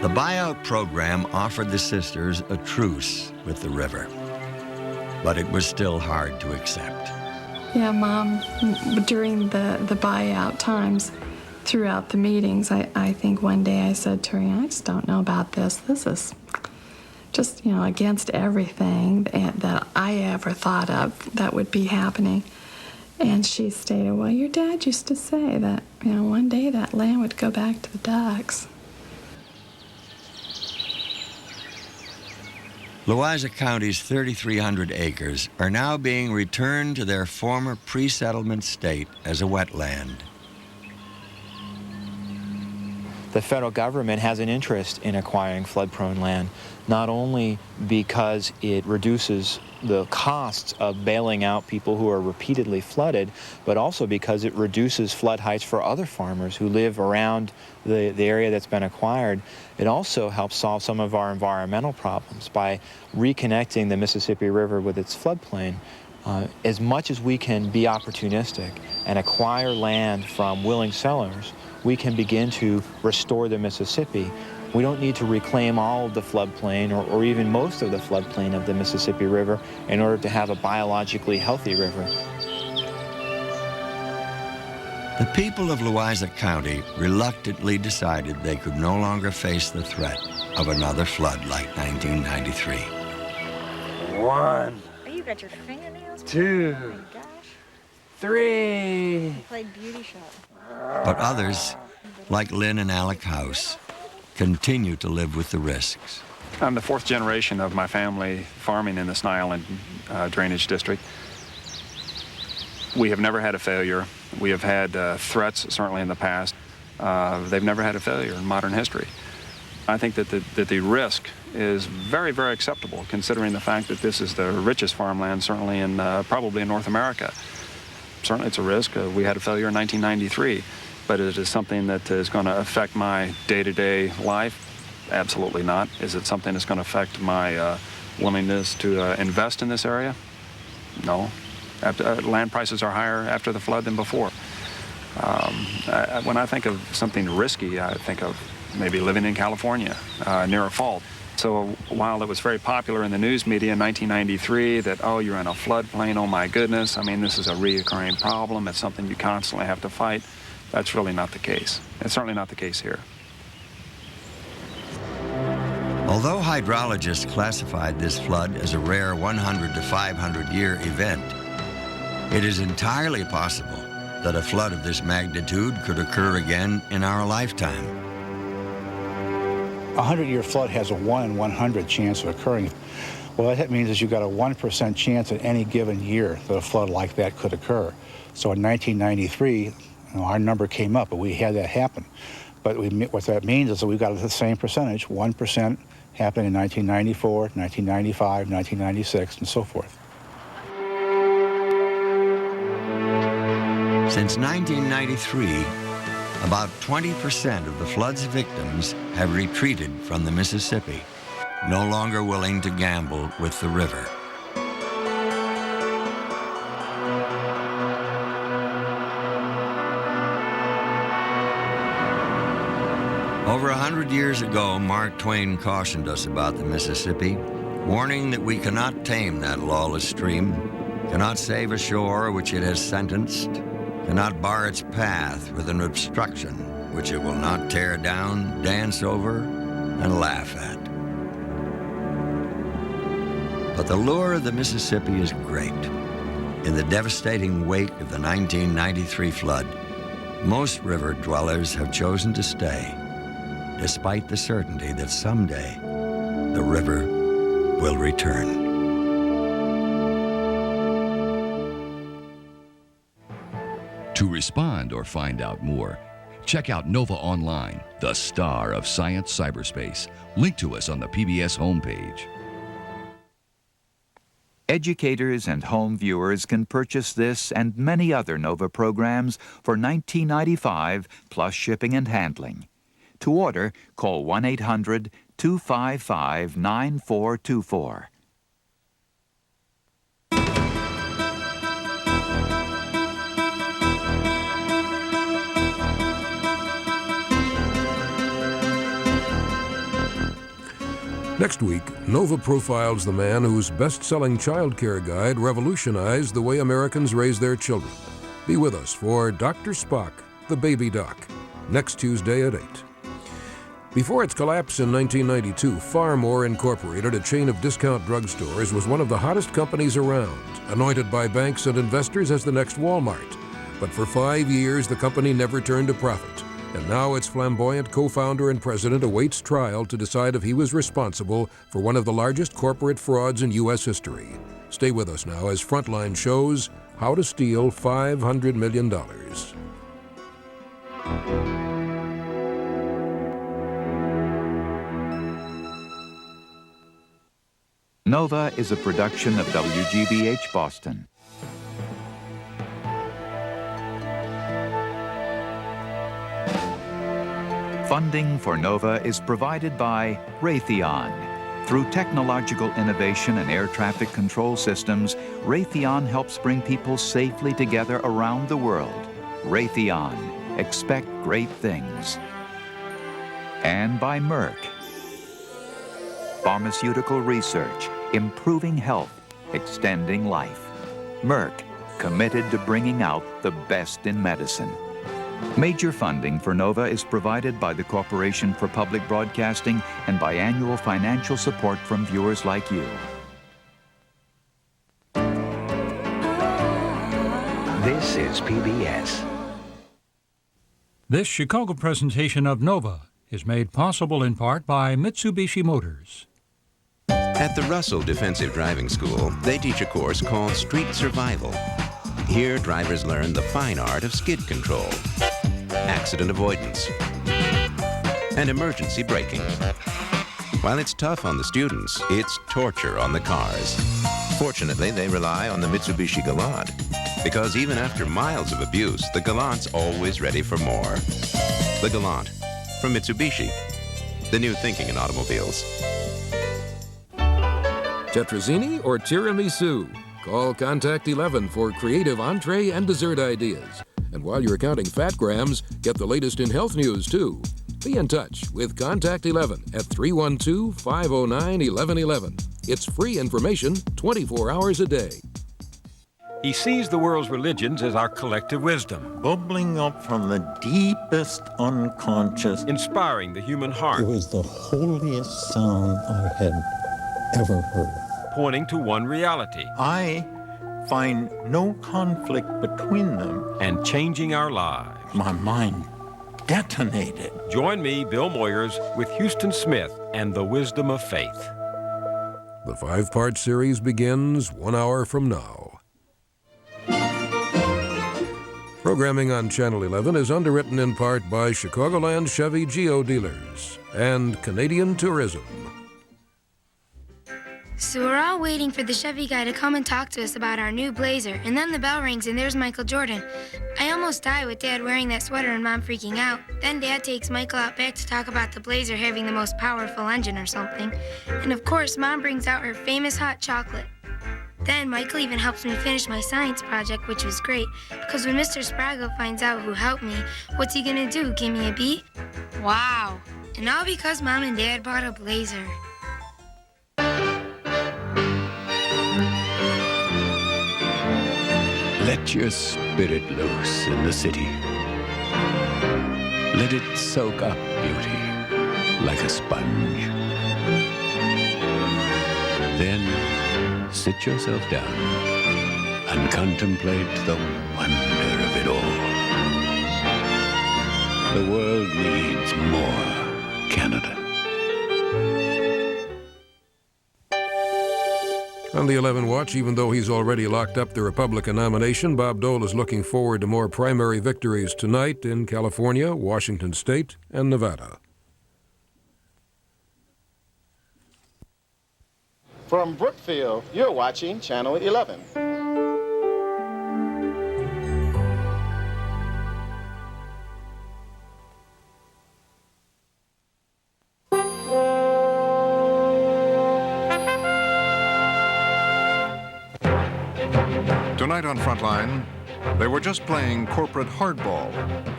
The buyout program offered the sisters a truce with the river, but it was still hard to accept. Yeah, Mom, during the buyout times, throughout the meetings, I think one day I said to her, I just don't know about this. This is just, you know, against everything that I ever thought of that would be happening. And she stated, well, your dad used to say that, you know, one day that land would go back to the Ducks. Loiza County's 3,300 acres are now being returned to their former pre-settlement state as a wetland. The federal government has an interest in acquiring flood-prone land, not only because it reduces the costs of bailing out people who are repeatedly flooded, but also because it reduces flood heights for other farmers who live around the area that's been acquired. It also helps solve some of our environmental problems by reconnecting the Mississippi River with its floodplain. As much as we can be opportunistic and acquire land from willing sellers, we can begin to restore the Mississippi. We don't need to reclaim all of the floodplain or even most of the floodplain of the Mississippi River in order to have a biologically healthy river. The people of Loiza County reluctantly decided they could no longer face the threat of another flood like 1993. 1, Oh, you got your fingernails? 2, Oh my gosh. 3. You played beauty shop. But others, like Lynn and Alec House, continue to live with the risks. I'm the 4th generation of my family farming in the Sny Island drainage district. We have never had a failure. We have had threats, certainly in the past. They've never had a failure in modern history. I think that the risk is very, very acceptable, considering the fact that this is the richest farmland, certainly in probably in North America. Certainly it's a risk. We had a failure in 1993, but it is something that is going to affect my day-to-day life? Absolutely not. Is it something that's going to affect my willingness to invest in this area? No. Land prices are higher after the flood than before. When I think of something risky, I think of maybe living in California near a fault. So while it was very popular in the news media in 1993 that, oh, you're in a floodplain, oh my goodness, I mean, this is a reoccurring problem, it's something you constantly have to fight, that's really not the case. It's certainly not the case here. Although hydrologists classified this flood as a rare 100 to 500 year event, it is entirely possible that a flood of this magnitude could occur again in our lifetime. A 100-year flood has a 1 in 100 chance of occurring. Well, what that means is you've got a 1% chance in any given year that a flood like that could occur. So in 1993, our number came up, but we had that happen. But what that means is that we've got the same percentage, 1% happened in 1994, 1995, 1996, and so forth. Since 1993, about 20% of the flood's victims have retreated from the Mississippi, no longer willing to gamble with the river. Over 100 years ago, Mark Twain cautioned us about the Mississippi, warning that we cannot tame that lawless stream, cannot save a shore which it has sentenced, cannot bar its path with an obstruction which it will not tear down, dance over, and laugh at. But the lure of the Mississippi is great. In the devastating wake of the 1993 flood, most river dwellers have chosen to stay, despite the certainty that someday the river will return. To respond or find out more, check out NOVA Online, the star of science cyberspace. Link to us on the PBS homepage. Educators and home viewers can purchase this and many other NOVA programs for $19.95 plus shipping and handling. To order, call 1-800-255-9424. Next week, Nova profiles the man whose best-selling child care guide revolutionized the way Americans raise their children. Be with us for Dr. Spock, the Baby Doc, next Tuesday at 8. Before its collapse in 1992, Pharmor Incorporated, a chain of discount drugstores, was one of the hottest companies around, anointed by banks and investors as the next Walmart. But for 5 years, the company never turned a profit. And now its flamboyant co-founder and president awaits trial to decide if he was responsible for one of the largest corporate frauds in U.S. history. Stay with us now as Frontline shows how to steal $500 million. NOVA is a production of WGBH Boston. Funding for NOVA is provided by Raytheon. Through technological innovation and air traffic control systems, Raytheon helps bring people safely together around the world. Raytheon. Expect great things. And by Merck. Pharmaceutical research, improving health, extending life. Merck, committed to bringing out the best in medicine. Major funding for NOVA is provided by the Corporation for Public Broadcasting and by annual financial support from viewers like you. This is PBS. This Chicago presentation of NOVA is made possible in part by Mitsubishi Motors. At the Russell Defensive Driving School, they teach a course called Street Survival. Here, drivers learn the fine art of skid control, accident avoidance, and emergency braking. While it's tough on the students, it's torture on the cars. Fortunately, they rely on the Mitsubishi Galant, because even after miles of abuse, the Galant's always ready for more. The Galant, from Mitsubishi, the new thinking in automobiles. Tetrazzini or tiramisu? Call Contact 11 for creative entree and dessert ideas. And while you're counting fat grams, get the latest in health news, too. Be in touch with Contact 11 at 312-509-1111. It's free information 24 hours a day. He sees the world's religions as our collective wisdom, bubbling up from the deepest unconscious, inspiring the human heart. It was the holiest sound I had ever heard, pointing to one reality. I find no conflict between them, and changing our lives. My mind detonated. Join me, Bill Moyers, with Houston Smith and the Wisdom of Faith. The 5-part series begins 1 hour from now. Programming on Channel 11 is underwritten in part by Chicagoland Chevy Geo Dealers and Canadian Tourism. So we're all waiting for the Chevy guy to come and talk to us about our new Blazer, and then the bell rings and there's Michael Jordan. I almost die with Dad wearing that sweater and Mom freaking out. Then Dad takes Michael out back to talk about the Blazer having the most powerful engine or something. And of course, Mom brings out her famous hot chocolate. Then Michael even helps me finish my science project, which was great, because when Mr. Sprague finds out who helped me, what's he gonna do, give me a B? Wow. And all because Mom and Dad bought a Blazer. Let your spirit loose in the city. Let it soak up beauty like a sponge. Then sit yourself down and contemplate the wonder of it all. The world needs more Canada. On the 11 Watch, even though he's already locked up the Republican nomination, Bob Dole is looking forward to more primary victories tonight in California, Washington State, and Nevada. From Brookfield, you're watching Channel 11. Tonight on Frontline, they were just playing corporate hardball.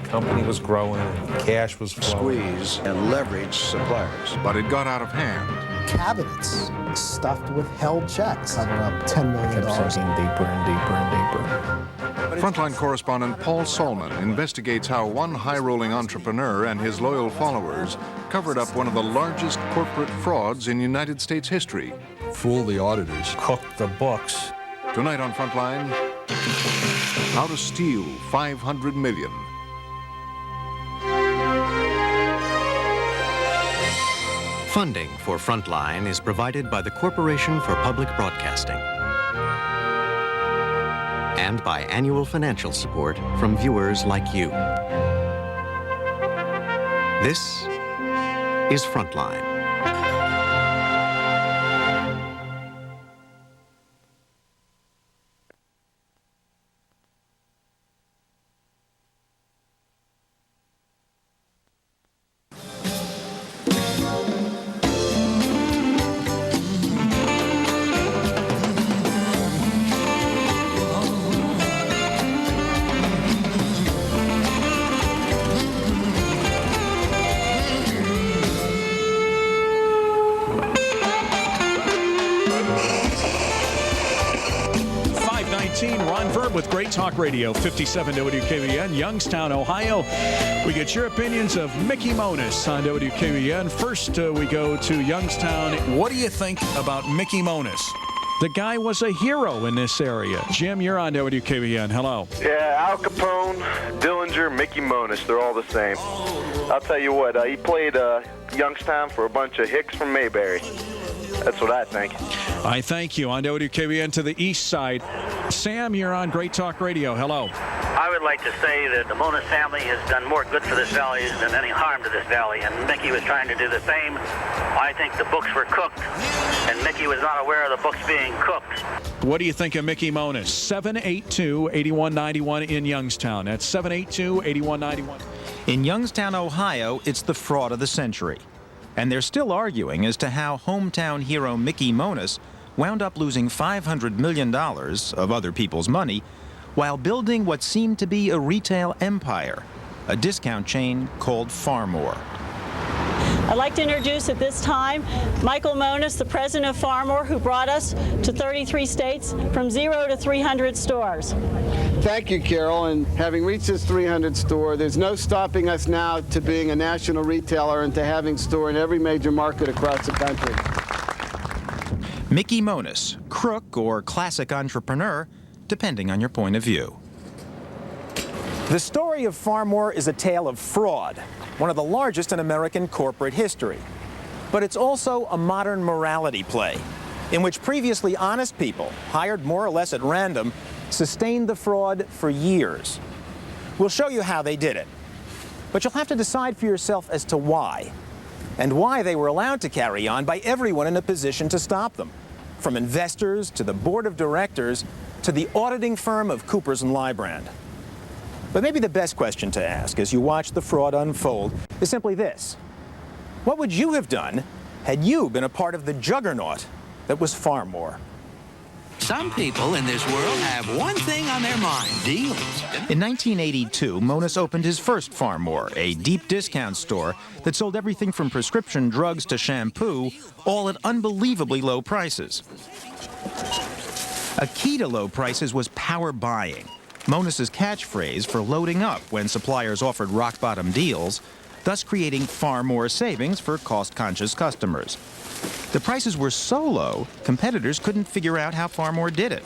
Company was growing, cash was flowing. Squeeze and leverage suppliers. But it got out of hand. Cabinets stuffed with held checks. Cover up $10 million. Kept sinking deeper and deeper and deeper. Frontline correspondent Paul Solman investigates how one high-rolling entrepreneur and his loyal followers covered up one of the largest corporate frauds in United States history. Fool the auditors. Cook the books. Tonight on Frontline, how to steal $500 million. Funding for Frontline is provided by the Corporation for Public Broadcasting and by annual financial support from viewers like you. This is Frontline. With Great Talk Radio, 57 WKBN, Youngstown, Ohio. We get your opinions of Mickey Monis on WKBN. First, we go to Youngstown. What do you think about Mickey Monis? The guy was a hero in this area. Jim, you're on WKBN. Hello. Yeah, Al Capone, Dillinger, Mickey Monis, they're all the same. I'll tell you what, he played Youngstown for a bunch of hicks from Mayberry. That's what I think. I thank you. On WKBN to the east side. Sam, you're on Great Talk Radio. Hello. I would like to say that the Monis family has done more good for this valley than any harm to this valley, and Mickey was trying to do the same. I think the books were cooked, and Mickey was not aware of the books being cooked. What do you think of Mickey Monis? 782-8191 in Youngstown. That's 782-8191. In Youngstown, Ohio, it's the fraud of the century. And they're still arguing as to how hometown hero Mickey Monis wound up losing $500 million of other people's money while building what seemed to be a retail empire, a discount chain called Pharmor. I'd like to introduce at this time Michael Monis, the president of Pharmor, who brought us to 33 states from 0 to 300 stores. Thank you, Carol. And having reached this 300 store, there's no stopping us now to being a national retailer and to having store in every major market across the country. Mickey Monis, crook or classic entrepreneur, depending on your point of view. The story of Pharmor is a tale of fraud, one of the largest in American corporate history. But it's also a modern morality play, in which previously honest people, hired more or less at random, sustained the fraud for years. We'll show you how they did it. But you'll have to decide for yourself as to why, and why they were allowed to carry on by everyone in a position to stop them. from investors to the board of directors to the auditing firm of Coopers & Lybrand. But maybe the best question to ask as you watch the fraud unfold is simply this. What would you have done had you been a part of the juggernaut that was Pharmor? Some people in this world have one thing on their mind, deals. In 1982, Monas opened his first Pharmor, a deep discount store that sold everything from prescription drugs to shampoo, all at unbelievably low prices. A key to low prices was power buying, Monas's catchphrase for loading up when suppliers offered rock-bottom deals, thus creating far more savings for cost-conscious customers. The prices were so low, competitors couldn't figure out how Pharmor did it.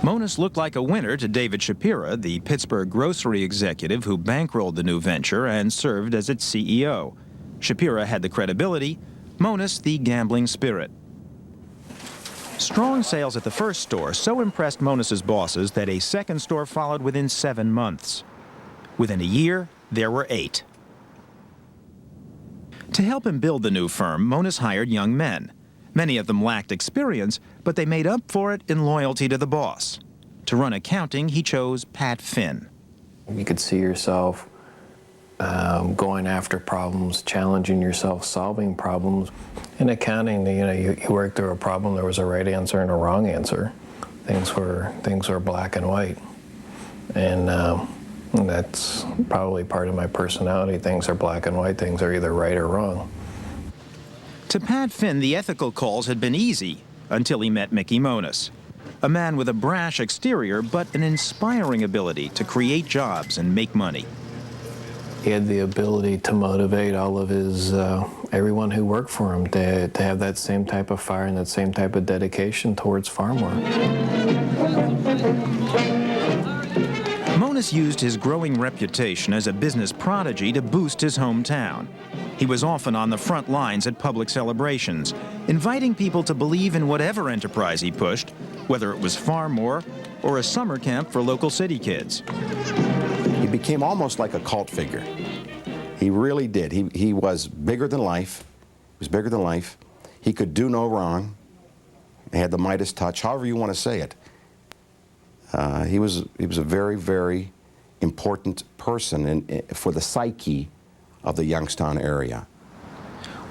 Monas looked like a winner to David Shapira, the Pittsburgh grocery executive who bankrolled the new venture and served as its CEO. Shapira had the credibility, Monas the gambling spirit. Strong sales at the first store so impressed Monas's bosses that a second store followed within 7 months. Within a year, there were 8. To help him build the new firm, Monas hired young men. Many of them lacked experience, but they made up for it in loyalty to the boss. To run accounting, he chose Pat Finn. You could see yourself going after problems, challenging yourself, solving problems. In accounting, you work through a problem, there was a right answer and a wrong answer. Things were black and white. And that's probably part of my personality. Things are black and white. Things are either right or wrong. To Pat Finn, the ethical calls had been easy until he met Mickey Monas, a man with a brash exterior but an inspiring ability to create jobs and make money. He had the ability to motivate all of his, everyone who worked for him to have that same type of fire and that same type of dedication towards farm work. Monas used his growing reputation as a business prodigy to boost his hometown. He was often on the front lines at public celebrations, inviting people to believe in whatever enterprise he pushed, whether it was Pharmor or a summer camp for local city kids. He became almost like a cult figure. He really did. He was bigger than life. He was bigger than life. He could do no wrong. He had the Midas touch, however you want to say it. He was a very, very important person for the psyche of the Youngstown area.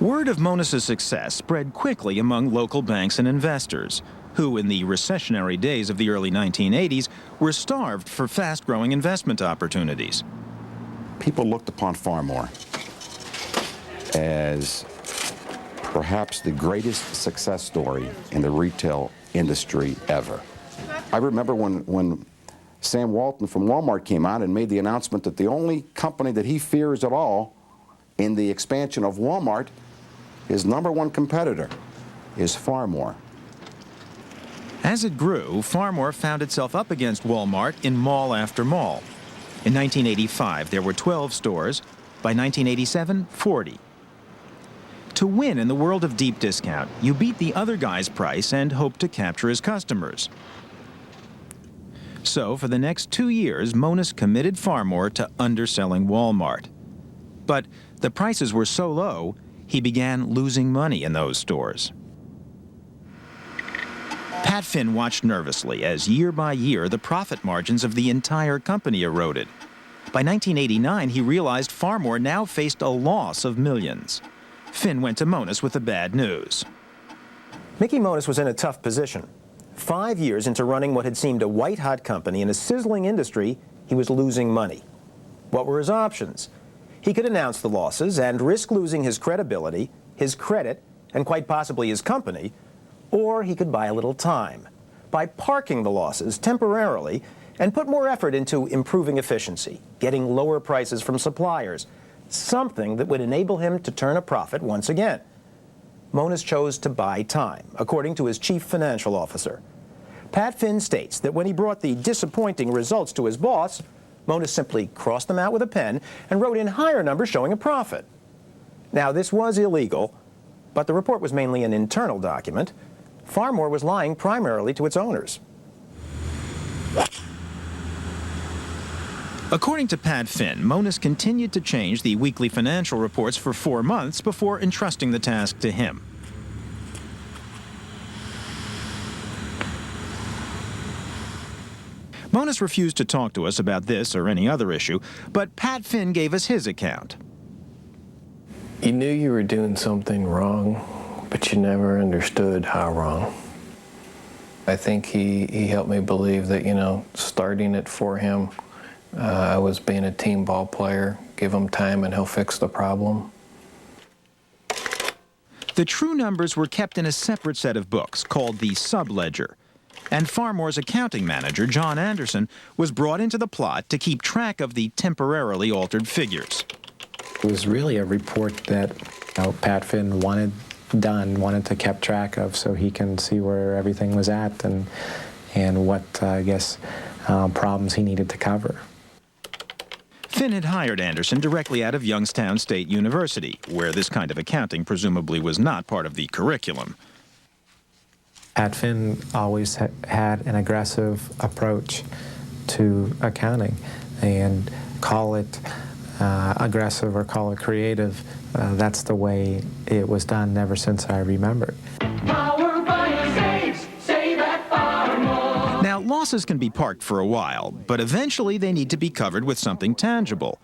Word of Monas's success spread quickly among local banks and investors, who in the recessionary days of the early 1980s were starved for fast-growing investment opportunities. People looked upon Pharmor as perhaps the greatest success story in the retail industry ever. I remember when Sam Walton from Walmart came out and made the announcement that the only company that he fears at all in the expansion of Walmart, his #1 competitor, is Pharmor. As it grew, Pharmor found itself up against Walmart in mall after mall. In 1985, there were 12 stores. By 1987, 40. To win in the world of deep discount, you beat the other guy's price and hope to capture his customers. So, for the next 2 years, Monas committed Pharmor to underselling Walmart. But the prices were so low, he began losing money in those stores. Pat Finn watched nervously as year by year the profit margins of the entire company eroded. By 1989, he realized Pharmor now faced a loss of millions. Finn went to Monas with the bad news. Mickey Monas was in a tough position. 5 years into running what had seemed a white-hot company in a sizzling industry, he was losing money. What were his options? He could announce the losses and risk losing his credibility, his credit, and quite possibly his company, or he could buy a little time by parking the losses temporarily and put more effort into improving efficiency, getting lower prices from suppliers, something that would enable him to turn a profit once again. Monas chose to buy time, according to his chief financial officer. Pat Finn states that when he brought the disappointing results to his boss, Monas simply crossed them out with a pen and wrote in higher numbers showing a profit. Now, this was illegal, but the report was mainly an internal document. Pharmor was lying primarily to its owners. According to Pat Finn, Monas continued to change the weekly financial reports for 4 months before entrusting the task to him. Monas refused to talk to us about this or any other issue, but Pat Finn gave us his account. You knew you were doing something wrong, but you never understood how wrong. I think he helped me believe that, you know, starting it for him, I was being a team ball player. Give him time and he'll fix the problem. The true numbers were kept in a separate set of books called the subledger, and Pharmor's accounting manager, John Anderson, was brought into the plot to keep track of the temporarily altered figures. It was really a report that Pat Finn wanted to keep track of so he can see where everything was at and what, I guess, problems he needed to cover. Finn had hired Anderson directly out of Youngstown State University, where this kind of accounting presumably was not part of the curriculum. Pat Finn always had an aggressive approach to accounting, and call it aggressive or call it creative, that's the way it was done ever since I remember. Now, losses can be parked for a while, but eventually they need to be covered with something tangible.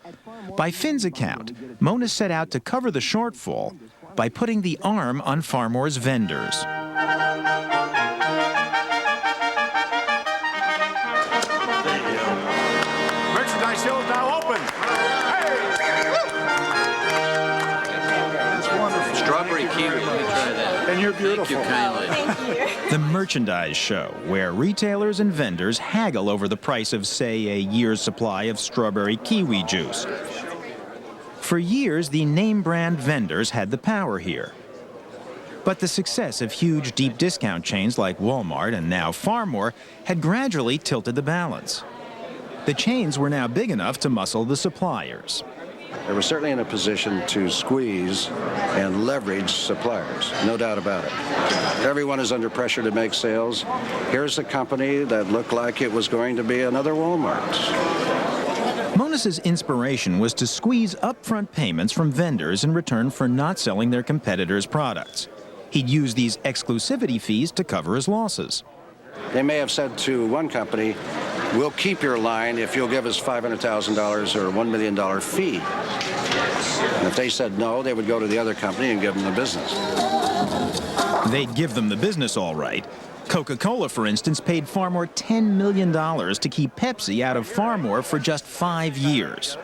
By Finn's account, Monas set out to cover the shortfall by putting the arm on Pharmor's vendors. Merchandise show is now open. That's wonderful. Strawberry kiwi, let me try that. And you're beautiful. Thank you kindly. The merchandise show, where retailers and vendors haggle over the price of, say, a year's supply of strawberry kiwi juice. For years, the name brand vendors had the power here. But the success of huge deep discount chains like Walmart and now Pharmor had gradually tilted the balance. The chains were now big enough to muscle the suppliers. They were certainly in a position to squeeze and leverage suppliers, no doubt about it. Everyone is under pressure to make sales. Here's a company that looked like it was going to be another Walmart. Monas's inspiration was to squeeze upfront payments from vendors in return for not selling their competitors' products. He'd use these exclusivity fees to cover his losses. They may have said to one company, we'll keep your line if you'll give us $500,000 or $1 million fee. And if they said no, they would go to the other company and give them the business. They'd give them the business all right. Coca-Cola, for instance, paid Pharmor $10 million to keep Pepsi out of Pharmor for just 5 years.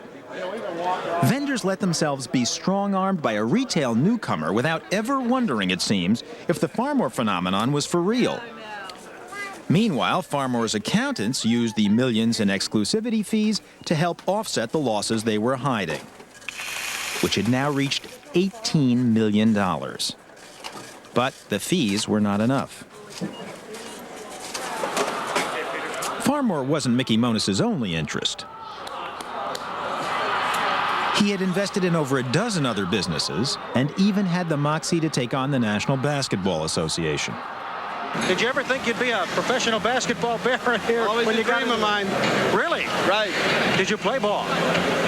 Vendors let themselves be strong-armed by a retail newcomer without ever wondering, it seems, if the Pharmor phenomenon was for real. Meanwhile, Pharmor's accountants used the millions in exclusivity fees to help offset the losses they were hiding, which had now reached $18 million. But the fees were not enough. Pharmor wasn't Mickey Monas's only interest. He had invested in over a dozen other businesses and even had the moxie to take on the National Basketball Association. Did you ever think you'd be a professional basketball player here? Always when a you got dream of mine. Really? Right. Did you play ball?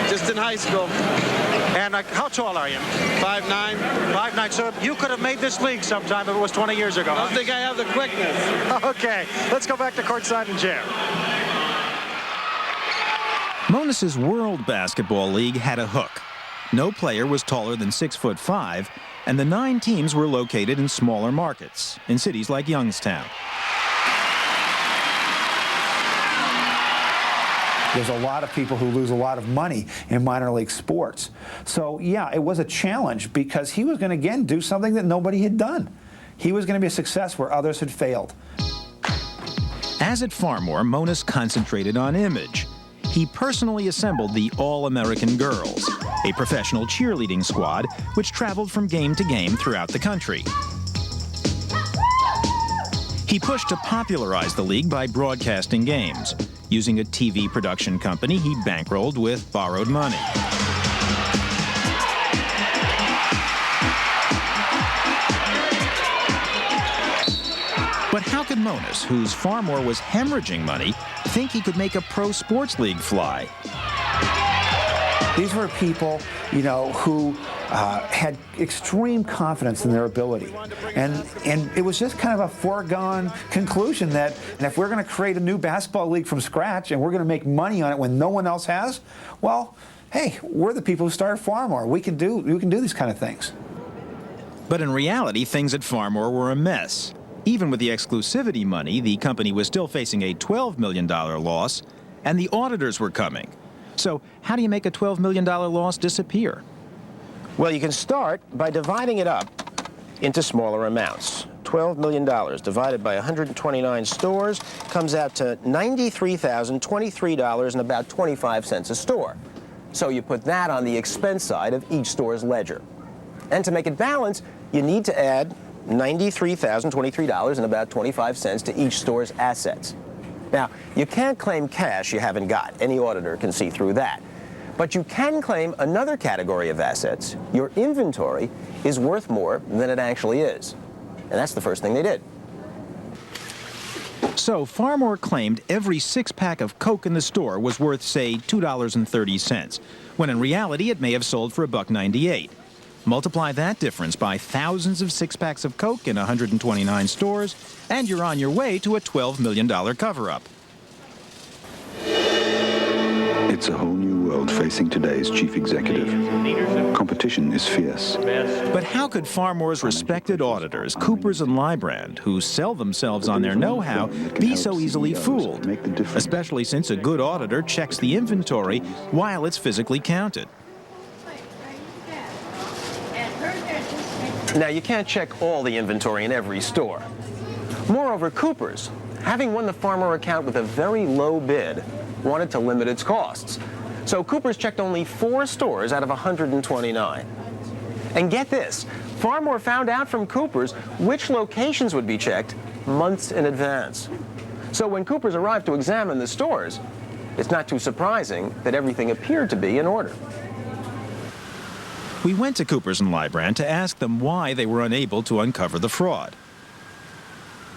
Just in high school. And how tall are you? 5'9". 5'9". So you could have made this league sometime if it was 20 years ago. I don't think I have the quickness. Okay, let's go back to courtside and jam. Monas's World Basketball League had a hook. No player was taller than 6'5", and the 9 teams were located in smaller markets, in cities like Youngstown. There's a lot of people who lose a lot of money in minor league sports. So, yeah, it was a challenge because he was going to, again, do something that nobody had done. He was going to be a success where others had failed. As at Pharmor, Monas concentrated on image. He personally assembled the All-American Girls, a professional cheerleading squad which traveled from game to game throughout the country. He pushed to popularize the league by broadcasting games. Using a TV production company he bankrolled with borrowed money. But how could Monas, whose Pharmor was hemorrhaging money, think he could make a pro sports league fly? These were people, you know, who had extreme confidence in their ability. And it was just kind of a foregone conclusion that if we're going to create a new basketball league from scratch and we're going to make money on it when no one else has, well, hey, we're the people who started Pharmor. We can do these kind of things. But in reality, things at Pharmor were a mess. Even with the exclusivity money, the company was still facing a $12 million loss, and the auditors were coming. So how do you make a $12 million loss disappear? Well, you can start by dividing it up into smaller amounts. $12 million divided by 129 stores comes out to $93,023 and about 25 cents a store. So you put that on the expense side of each store's ledger. And to make it balance, you need to add $93,023 and about 25 cents to each store's assets. Now, you can't claim cash you haven't got. Any auditor can see through that. But you can claim another category of assets. Your inventory is worth more than it actually is. And that's the first thing they did. So Pharmor claimed every six-pack of Coke in the store was worth, say, $2.30, when in reality it may have sold for $1.98. Multiply that difference by thousands of six-packs of Coke in 129 stores, and you're on your way to a $12 million cover-up. It's a whole new world facing today's chief executive. Competition is fierce. But how could Pharmor's respected auditors, Coopers and Lybrand, who sell themselves on their know-how, be so easily fooled? Especially since a good auditor checks the inventory while it's physically counted. Now, you can't check all the inventory in every store. Moreover, Coopers, having won the Pharmor account with a very low bid, wanted to limit its costs. So Coopers checked only 4 stores out of 129. And get this, Pharmor found out from Coopers which locations would be checked months in advance. So when Coopers arrived to examine the stores, it's not too surprising that everything appeared to be in order. We went to Coopers and Lybrand to ask them why they were unable to uncover the fraud.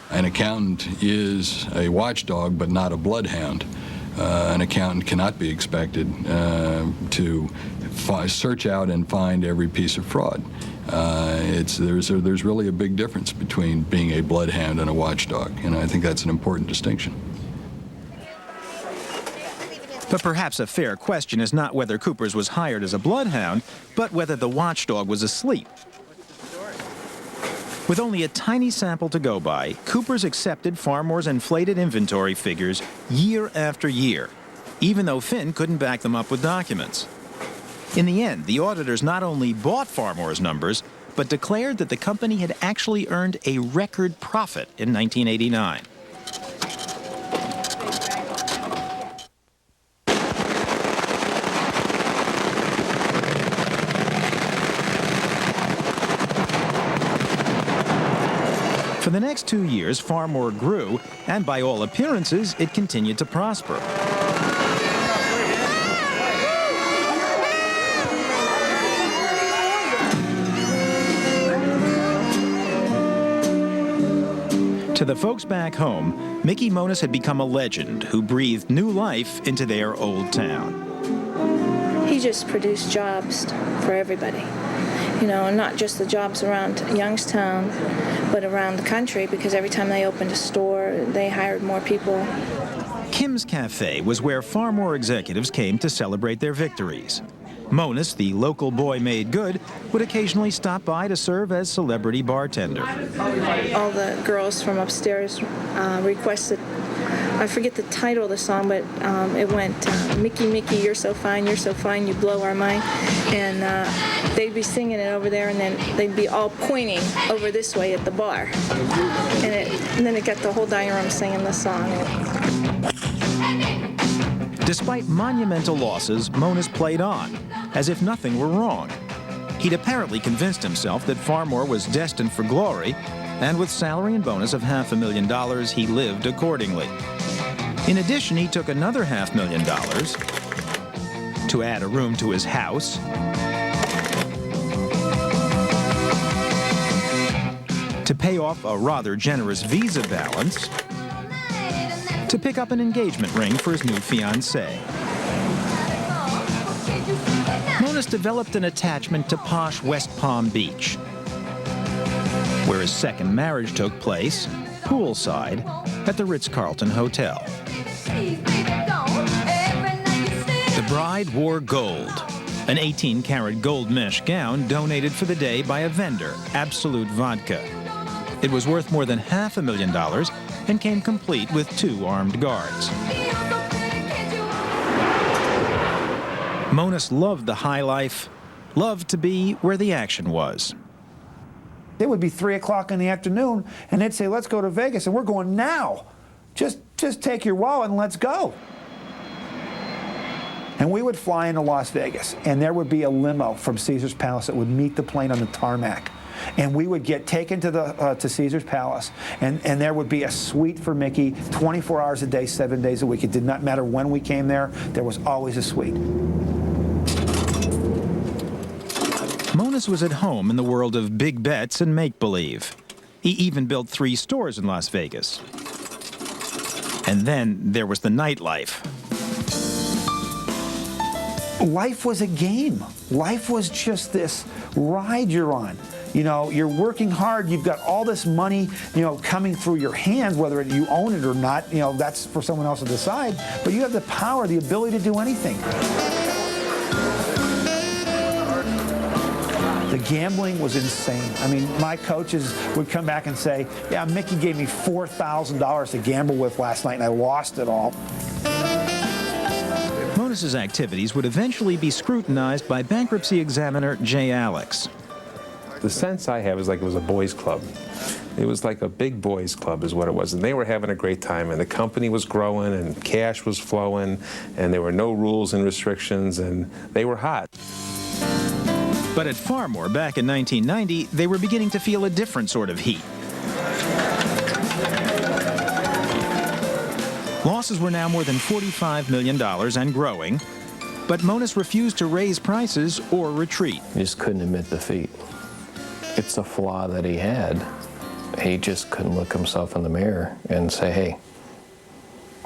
An accountant is a watchdog, but not a bloodhound. An accountant cannot be expected to search out and find every piece of fraud. There's really a big difference between being a bloodhound and a watchdog, and I think that's an important distinction. But perhaps a fair question is not whether Coopers was hired as a bloodhound, but whether the watchdog was asleep. With only a tiny sample to go by, Coopers accepted Pharmor's inflated inventory figures year after year, even though Finn couldn't back them up with documents. In the end, the auditors not only bought Pharmor's numbers, but declared that the company had actually earned a record profit in 1989. For the next 2 years, Pharmor grew, and by all appearances, it continued to prosper. To the folks back home, Mickey Monas had become a legend who breathed new life into their old town. He just produced jobs for everybody. You know, and not just the jobs around Youngstown, but around the country, because every time they opened a store, they hired more people. Kim's Cafe was where Pharmor executives came to celebrate their victories. Monas, the local boy made good, would occasionally stop by to serve as celebrity bartender. All the girls from upstairs requested, I forget the title of the song, but it went, Mickey, Mickey, you're so fine, you blow our mind. And they'd be singing it over there, and then they'd be all pointing over this way at the bar. And then it got the whole dining room singing the song. Despite monumental losses, Monas played on, as if nothing were wrong. He'd apparently convinced himself that Pharmor was destined for glory, and with salary and bonus of $500,000, he lived accordingly. In addition, he took another $500,000 to add a room to his house, to pay off a rather generous Visa balance, to pick up an engagement ring for his new fiancée. Monas Monas developed an attachment to posh West Palm Beach, where his second marriage took place, poolside, at the Ritz-Carlton Hotel. The bride wore gold, an 18-karat gold mesh gown donated for the day by a vendor, Absolute Vodka. It was worth more than $500,000 and came complete with 2 armed guards. Monas loved the high life, loved to be where the action was. It would be 3 o'clock in the afternoon, and they'd say, let's go to Vegas, and we're going now. Just take your wallet and let's go. And we would fly into Las Vegas, and there would be a limo from Caesar's Palace that would meet the plane on the tarmac. And we would get taken to Caesar's Palace, and there would be a suite for Mickey 24 hours a day, 7 days a week. It did not matter when we came there was always a suite. Monas was at home in the world of big bets and make-believe. He even built 3 stores in Las Vegas. And then there was the nightlife. Life was a game. Life was just this ride you're on. You know, you're working hard, you've got all this money, you know, coming through your hands, whether you own it or not, you know, that's for someone else to decide, but you have the power, the ability to do anything. The gambling was insane. I mean, my coaches would come back and say, yeah, Mickey gave me $4,000 to gamble with last night and I lost it all. Monas's activities would eventually be scrutinized by bankruptcy examiner Jay Alex. The sense I have is like it was a boys' club. It was like a big boys' club is what it was, and they were having a great time, and the company was growing, and cash was flowing, and there were no rules and restrictions, and they were hot. But at Pharmor back in 1990, they were beginning to feel a different sort of heat. Losses were now more than $45 million and growing, but Monas refused to raise prices or retreat. He just couldn't admit defeat. It's a flaw that he had. He just couldn't look himself in the mirror and say, hey,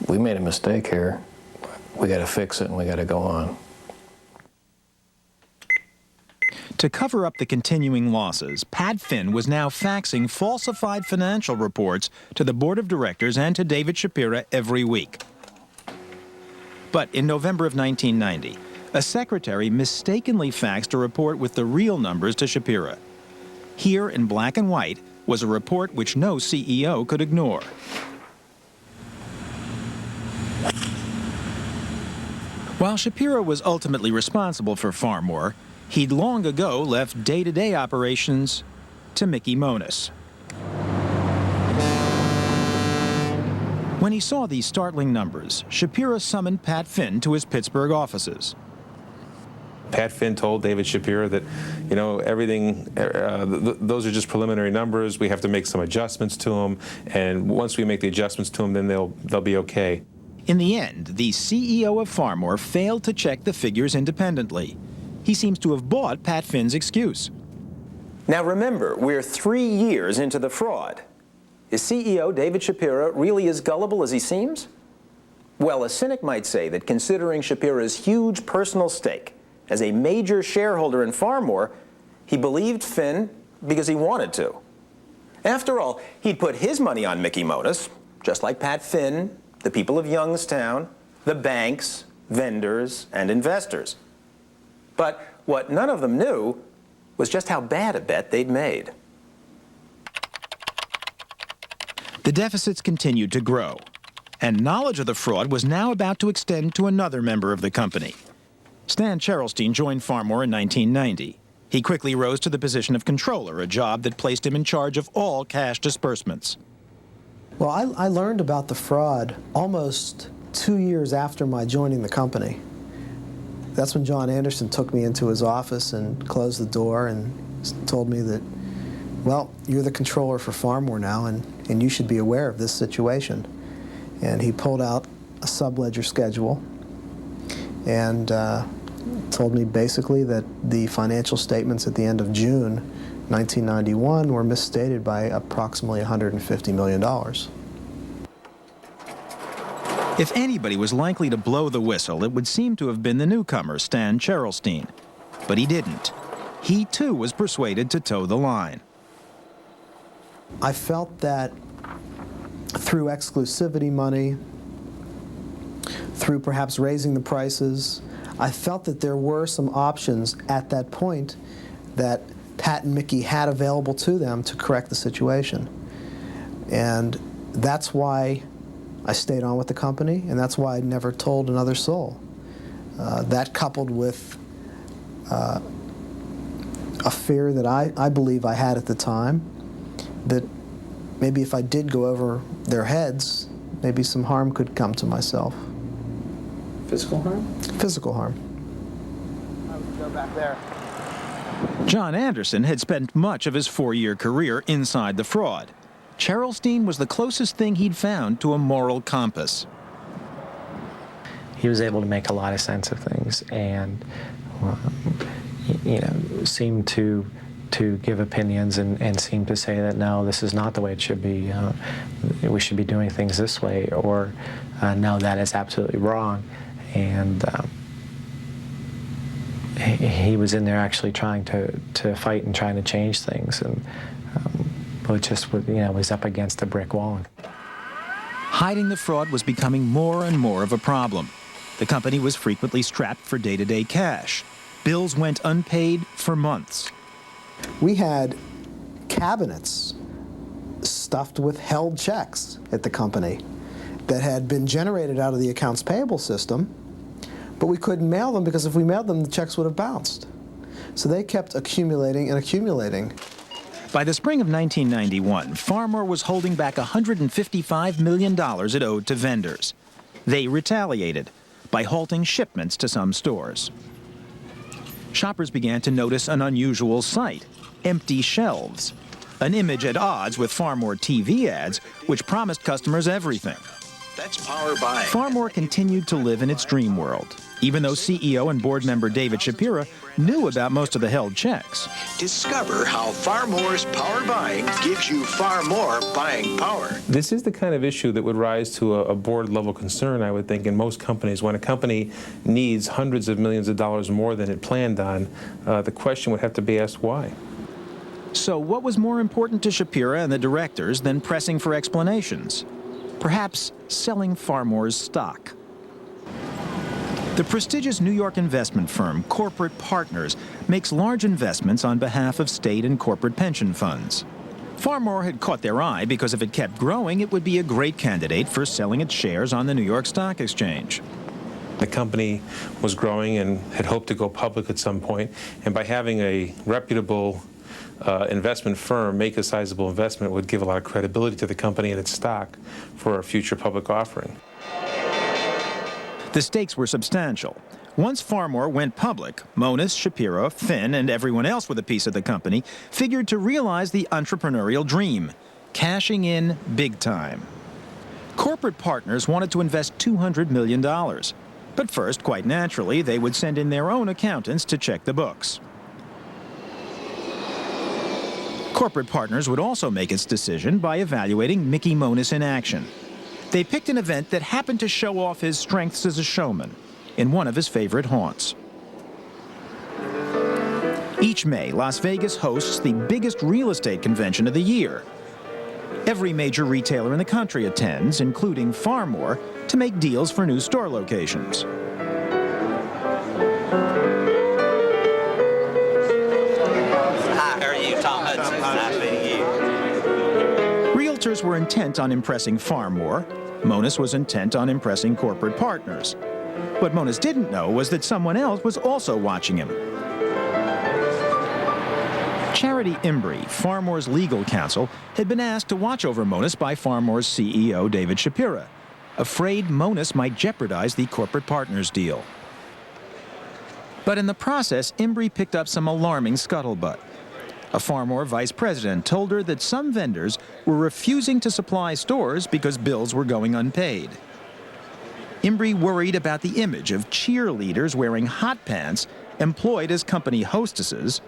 we made a mistake here. We got to fix it and we got to go on. To cover up the continuing losses, Pat Finn was now faxing falsified financial reports to the board of directors and to David Shapira every week. But in November of 1990, a secretary mistakenly faxed a report with the real numbers to Shapira. Here in black and white was a report which no CEO could ignore. While Shapira was ultimately responsible for Pharmor, he'd long ago left day-to-day operations to Mickey Monas. When he saw these startling numbers, Shapira summoned Pat Finn to his Pittsburgh offices. Pat Finn told David Shapira that, you know, everything, those are just preliminary numbers. We have to make some adjustments to them, and once we make the adjustments to them, then they'll be okay. In the end, the CEO of Pharmor failed to check the figures independently. He seems to have bought Pat Finn's excuse. Now remember, we're 3 years into the fraud. Is CEO David Shapira really as gullible as he seems? Well, a cynic might say that considering Shapira's huge personal stake as a major shareholder in Pharmor, he believed Finn because he wanted to. After all, he'd put his money on Mickey Monas, just like Pat Finn, the people of Youngstown, the banks, vendors, and investors. But what none of them knew was just how bad a bet they'd made. The deficits continued to grow, and knowledge of the fraud was now about to extend to another member of the company. Stan Cherylstein joined Pharmor in 1990. He quickly rose to the position of controller, a job that placed him in charge of all cash disbursements. Well, I learned about the fraud almost 2 years after my joining the company. That's when John Anderson took me into his office and closed the door and told me that, well, you're the controller for Pharmor now, and you should be aware of this situation. And he pulled out a subledger schedule and told me basically that the financial statements at the end of June 1991 were misstated by approximately $150 million. If anybody was likely to blow the whistle, it would seem to have been the newcomer, Stan Cherylstein. But he didn't. He, too, was persuaded to toe the line. I felt that through exclusivity money, through perhaps raising the prices, I felt that there were some options at that point that Pat and Mickey had available to them to correct the situation. And that's why I stayed on with the company, and that's why I never told another soul. That coupled with a fear that I believe I had at the time, that maybe if I did go over their heads, maybe some harm could come to myself. Physical harm? Physical harm. I would go back there. John Anderson had spent much of his 4-year career inside the fraud. Cherylstein was the closest thing he'd found to a moral compass. He was able to make a lot of sense of things and, seemed to give opinions and seemed to say that, no, this is not the way it should be. We should be doing things this way, or no, that is absolutely wrong. And he was in there actually trying to fight and trying to change things, and but just was up against a brick wall. Hiding the fraud was becoming more and more of a problem. The company was frequently strapped for day-to-day cash. Bills went unpaid for months. We had cabinets stuffed with held checks at the company that had been generated out of the accounts payable system, but we couldn't mail them because if we mailed them, the checks would have bounced. So they kept accumulating and accumulating. By the spring of 1991, Pharmor was holding back $155 million it owed to vendors. They retaliated by halting shipments to some stores. Shoppers began to notice an unusual sight: empty shelves, an image at odds with Pharmor TV ads, which promised customers everything. That's power buying. Pharmor continued to live in its dream world, even though CEO and board member David Shapira knew about most of the held checks. Discover how Pharmor's power buying gives you far more buying power. This is the kind of issue that would rise to a board-level concern, I would think, in most companies. When a company needs hundreds of millions of dollars more than it planned on, the question would have to be asked why. So what was more important to Shapira and the directors than pressing for explanations? Perhaps selling Pharmor's stock. The prestigious New York investment firm Corporate Partners makes large investments on behalf of state and corporate pension funds. Pharmor had caught their eye because if it kept growing, it would be a great candidate for selling its shares on the New York Stock Exchange. The company was growing and had hoped to go public at some point, and by having a reputable investment firm make a sizable investment would give a lot of credibility to the company and its stock for a future public offering. The stakes were substantial. Once Pharmor went public, Monis, Shapiro, Finn, and everyone else with a piece of the company figured to realize the entrepreneurial dream, cashing in big time. Corporate Partners wanted to invest $200 million. But first, quite naturally, they would send in their own accountants to check the books. Corporate Partners would also make its decision by evaluating Mickey Monis in action. They picked an event that happened to show off his strengths as a showman in one of his favorite haunts. Each May, Las Vegas hosts the biggest real estate convention of the year. Every major retailer in the country attends, including Pharmor, to make deals for new store locations. Hi, how are you? Tom Hudson. Nice meeting you. Realtors were intent on impressing Pharmor. Monis was intent on impressing Corporate Partners. What Monis didn't know was that someone else was also watching him. Charity Imbrie, Pharmor's legal counsel, had been asked to watch over Monis by Pharmor's CEO, David Shapira, afraid Monis might jeopardize the Corporate Partners deal. But in the process, Imbrie picked up some alarming scuttlebutt. A Pharmor vice president told her that some vendors were refusing to supply stores because bills were going unpaid. Imbrie worried about the image of cheerleaders wearing hot pants employed as company hostesses.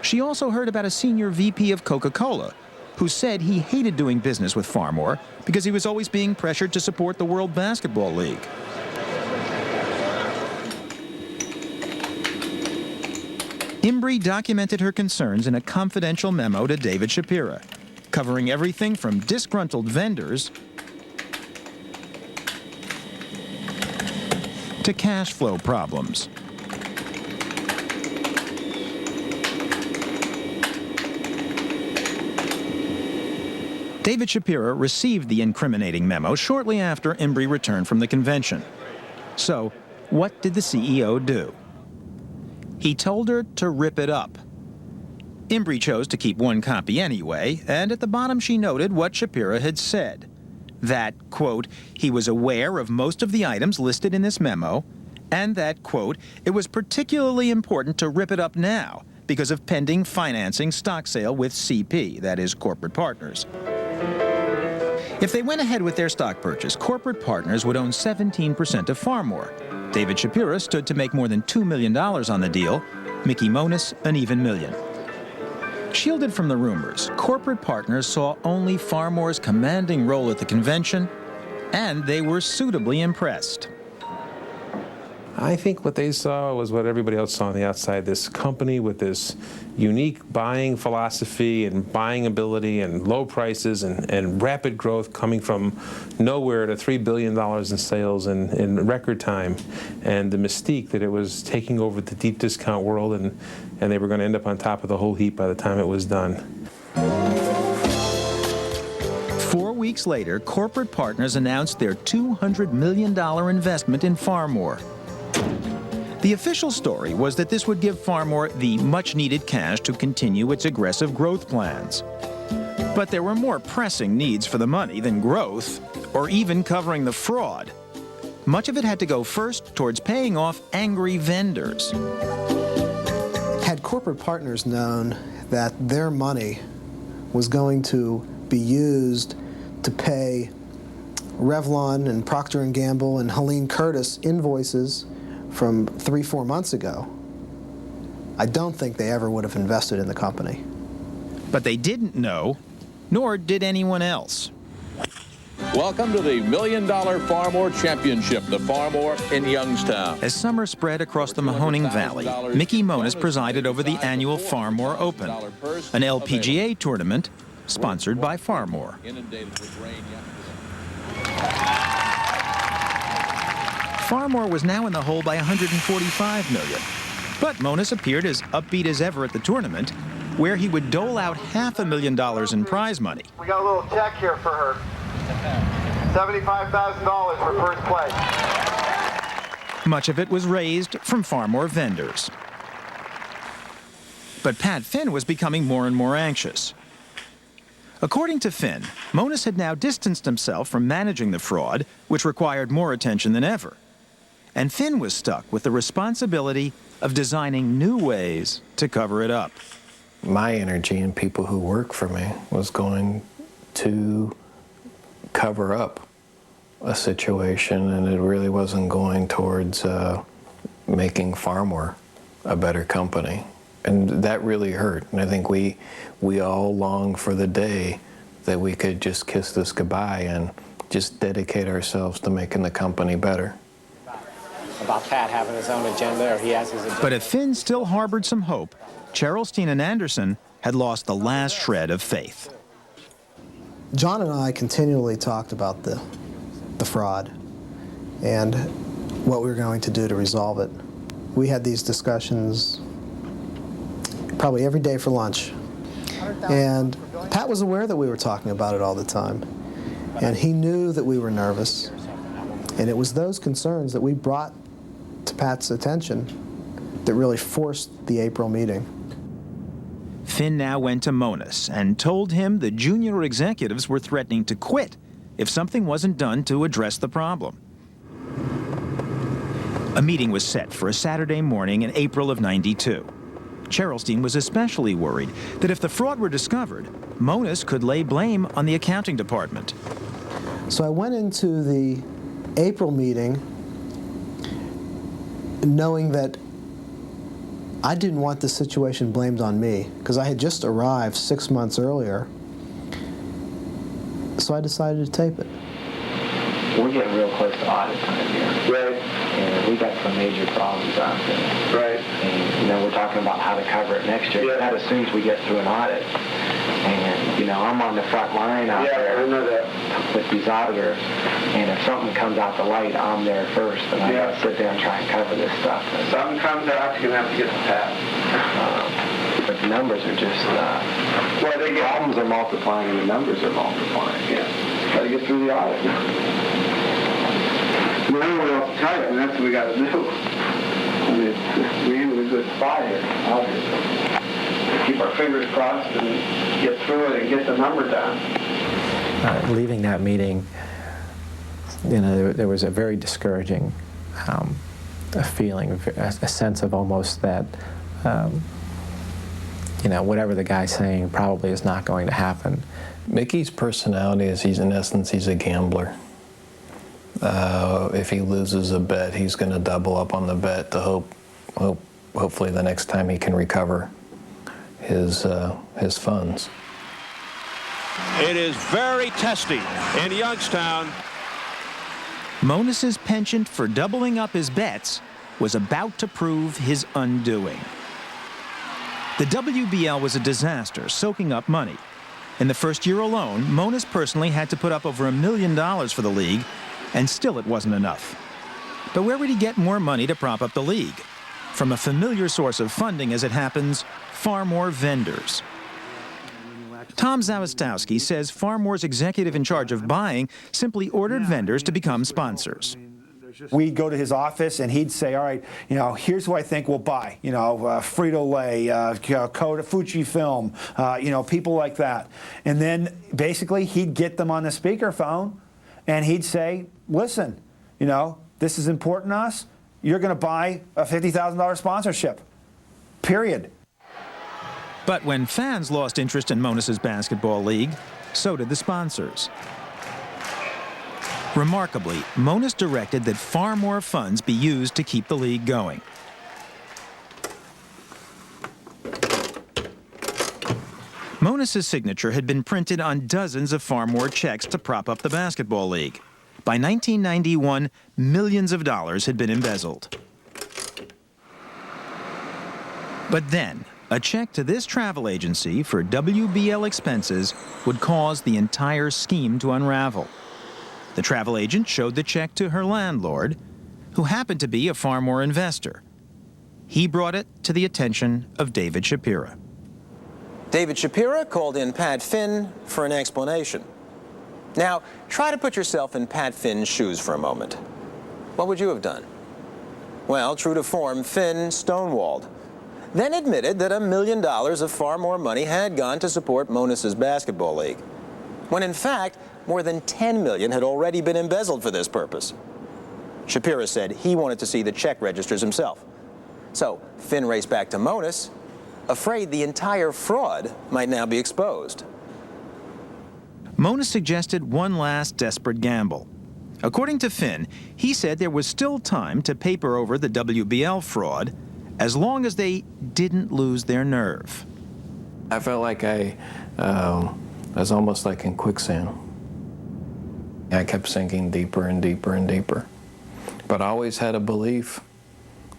She also heard about a senior VP of Coca-Cola who said he hated doing business with Pharmor because he was always being pressured to support the World Basketball League. Embry documented her concerns in a confidential memo to David Shapira, covering everything from disgruntled vendors to cash flow problems. David Shapira received the incriminating memo shortly after Embry returned from the convention. So, what did the CEO do? He told her to rip it up. Embry chose to keep one copy anyway, and at the bottom she noted what Shapira had said. That, quote, he was aware of most of the items listed in this memo, and that, quote, it was particularly important to rip it up now because of pending financing stock sale with CP, that is, corporate partners. If they went ahead with their stock purchase, corporate partners would own 17% of Pharmor. David Shapira stood to make more than $2 million on the deal, Mickey Monis an even million. Shielded from the rumors, corporate partners saw only Pharmor's commanding role at the convention, and they were suitably impressed. I think what they saw was what everybody else saw on the outside, this company with this unique buying philosophy and buying ability and low prices and rapid growth coming from nowhere to $3 billion in sales in record time, and the mystique that it was taking over the deep discount world, and they were going to end up on top of the whole heap by the time it was done. 4 weeks later, corporate partners announced their $200 million investment in Pharmor. The official story was that this would give Pharmor the much-needed cash to continue its aggressive growth plans. But there were more pressing needs for the money than growth, or even covering the fraud. Much of it had to go first towards paying off angry vendors. Had corporate partners known that their money was going to be used to pay Revlon and Procter & Gamble and Helene Curtis invoices from 3-4 months ago, I don't think they ever would have invested in the company. But they didn't know, nor did anyone else. Welcome to the $1 Million Pharmor Championship, the Pharmor in Youngstown. As summer spread across the Mahoning Valley, Mickey Monis presided over the annual Pharmor Open, an LPGA tournament sponsored by Pharmor. Pharmor was now in the hole by $145 million, but Monis appeared as upbeat as ever at the tournament, where he would dole out $500,000 in prize money. We got a little check here for her. $75,000 for first place. Much of it was raised from Pharmor vendors. But Pat Finn was becoming more and more anxious. According to Finn, Monis had now distanced himself from managing the fraud, which required more attention than ever. And Finn was stuck with the responsibility of designing new ways to cover it up. My energy and people who work for me was going to cover up a situation, and it really wasn't going towards making Pharmor a better company. And that really hurt. And I think we all long for the day that we could just kiss this goodbye and just dedicate ourselves to making the company better. About Pat having his own agenda, or he has his agenda. But if Finn still harbored some hope, Cheryl and Anderson had lost the last shred of faith. John and I continually talked about the fraud and what we were going to do to resolve it. We had these discussions probably every day for lunch. And Pat was aware that we were talking about it all the time. And he knew that we were nervous. And it was those concerns that we brought to Pat's attention that really forced the April meeting. Finn now went to Monis and told him the junior executives were threatening to quit if something wasn't done to address the problem. A meeting was set for a Saturday morning in April of '92. Cheryl was especially worried that if the fraud were discovered, Monis could lay blame on the accounting department. So I went into the April meeting knowing that I didn't want the situation blamed on me, because I had just arrived 6 months earlier. So I decided to tape it. We're getting real close to audit time here. Right. And we got some major problems out there. Right. And we're talking about how to cover it next year. Yeah. That assumes we get through an audit. And, I'm on the front line out there with these auditors. And if something comes out the light, I'm there first. And I got to sit there and try and cover this stuff. If something comes out, you're going to have to get the Pat. But the numbers are just, the problems are multiplying and the numbers are multiplying. Yeah. Got to get through the audit. We don't know what else to tell you. I mean, that's what we got to do. I mean, we're in a good spot here, obviously. Keep our fingers crossed and get through it and get the number down. Leaving that meeting, there was a very discouraging feeling, a sense of almost that, whatever the guy's saying probably is not going to happen. Mickey's personality is in essence, he's a gambler. If he loses a bet, he's going to double up on the bet to hopefully the next time he can recover his funds. It is very testy in Youngstown. Monus's penchant for doubling up his bets was about to prove his undoing. The WBL was a disaster, soaking up money. In the first year alone, Monus personally had to put up over $1 million for the league, and still it wasn't enough. But where would he get more money to prop up the league? From a familiar source of funding, as it happens, Pharmor vendors. Tom Zawistowski says Pharmor's executive in charge of buying simply ordered vendors to become sponsors. We'd go to his office and he'd say, all right, here's who I think we'll buy. Frito-Lay, Fujifilm, people like that. And then basically he'd get them on the speakerphone and he'd say, listen, this is important to us. You're going to buy a $50,000 sponsorship, period. But when fans lost interest in Monus's basketball league, so did the sponsors. Remarkably, Monus directed that far more funds be used to keep the league going. Monus's signature had been printed on dozens of Pharmor checks to prop up the basketball league. By 1991, millions of dollars had been embezzled. But then, a check to this travel agency for WBL expenses would cause the entire scheme to unravel. The travel agent showed the check to her landlord, who happened to be a Pharmor investor. He brought it to the attention of David Shapira. David Shapira called in Pat Finn for an explanation. Now, try to put yourself in Pat Finn's shoes for a moment. What would you have done? Well, true to form, Finn stonewalled, then admitted that $1 million of Pharmor money had gone to support Monus's basketball league, when in fact, more than $10 million had already been embezzled for this purpose. Shapira said he wanted to see the check registers himself. So Finn raced back to Monus, afraid the entire fraud might now be exposed. Monus suggested one last desperate gamble. According to Finn, he said there was still time to paper over the WBL fraud as long as they didn't lose their nerve. I felt like I was almost like in quicksand. I kept sinking deeper and deeper and deeper. But I always had a belief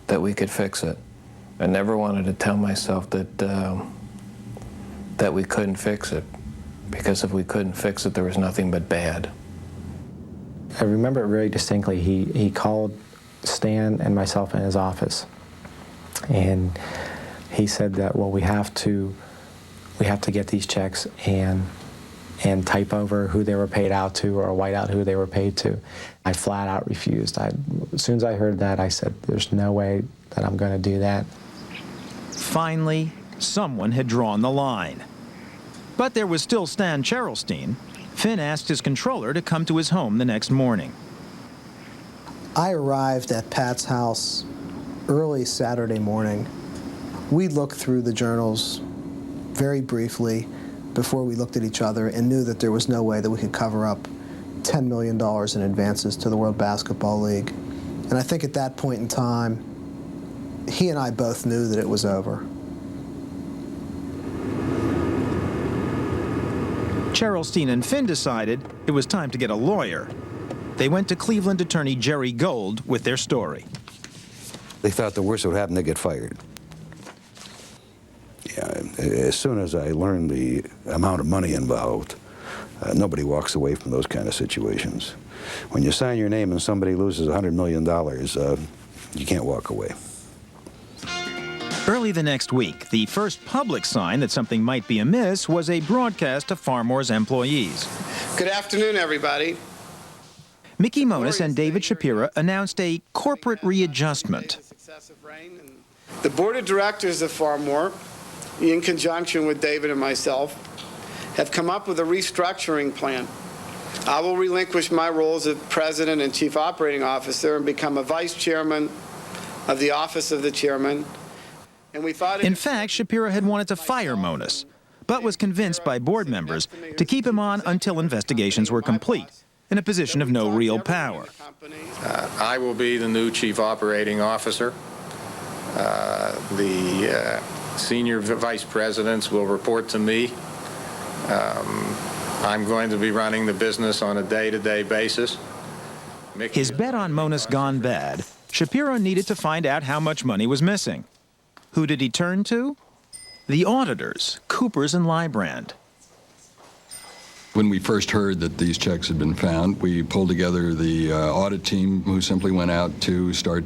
that we could fix it. I never wanted to tell myself that we couldn't fix it, because if we couldn't fix it, there was nothing but bad. I remember it very distinctly. He called Stan and myself in his office, and he said that, well, we have to get these checks and type over who they were paid out to or white out who they were paid to. I flat out refused. As soon as I heard that, I said, there's no way that I'm going to do that. Finally, someone had drawn the line. But there was still Stan Cherylstein. Finn asked his controller to come to his home the next morning. I arrived at Pat's house early Saturday morning. We looked through the journals very briefly before we looked at each other and knew that there was no way that we could cover up $10 million in advances to the World Basketball League. And I think at that point in time, he and I both knew that it was over. Cherylstein and Finn decided it was time to get a lawyer. They went to Cleveland attorney Jerry Gold with their story. They thought the worst would happen, they'd get fired. As soon as I learned the amount of money involved, nobody walks away from those kind of situations. When you sign your name and somebody loses $100 million, you can't walk away. Early the next week, the first public sign that something might be amiss was a broadcast to Pharmor's employees. Good afternoon, everybody. Mickey Monas and David Shapira announced a corporate readjustment. The board of directors of Pharmor, in conjunction with David and myself, have come up with a restructuring plan. I will relinquish my roles as president and chief operating officer and become a vice chairman of the office of the chairman. And we thought in fact, Shapira had wanted to fire Monas, but was convinced by board members to keep him on until investigations were complete, in a position of no real power. I will be the new chief operating officer. The senior vice presidents will report to me. I'm going to be running the business on a day-to-day basis. His bet on Monas gone bad, Shapiro needed to find out how much money was missing. Who did he turn to? The auditors, Coopers and Lybrand. When we first heard that these checks had been found, we pulled together the audit team who simply went out to start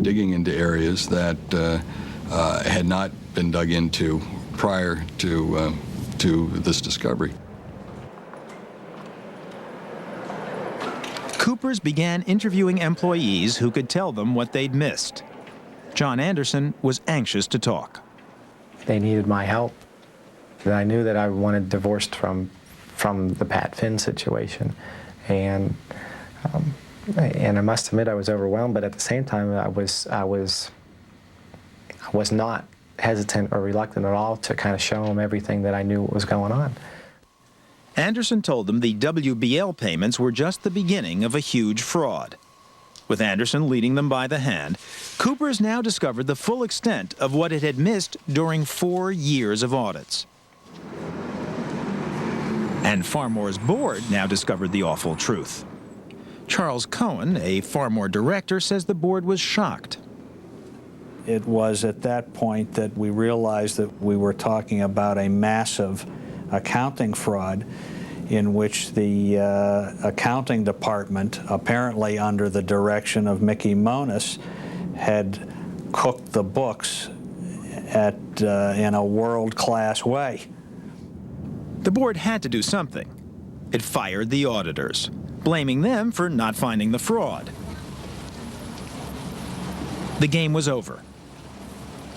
digging into areas that had not been dug into prior to this discovery. Coopers began interviewing employees who could tell them what they'd missed. John Anderson was anxious to talk. They needed my help. I knew that I wanted divorced from the Pat Finn situation, and I must admit I was overwhelmed. But at the same time, I was not hesitant or reluctant at all to kind of show them everything that I knew what was going on. Anderson told them the WBL payments were just the beginning of a huge fraud. With Anderson leading them by the hand, Coopers now discovered the full extent of what it had missed during 4 years of audits. And Pharmor's board now discovered the awful truth. Charles Cohen, a Pharmor director, says the board was shocked. It was at that point that we realized that we were talking about a massive accounting fraud in which the accounting department, apparently under the direction of Mickey Monas, had cooked the books in a world-class way. The board had to do something. It fired the auditors, blaming them for not finding the fraud. The game was over.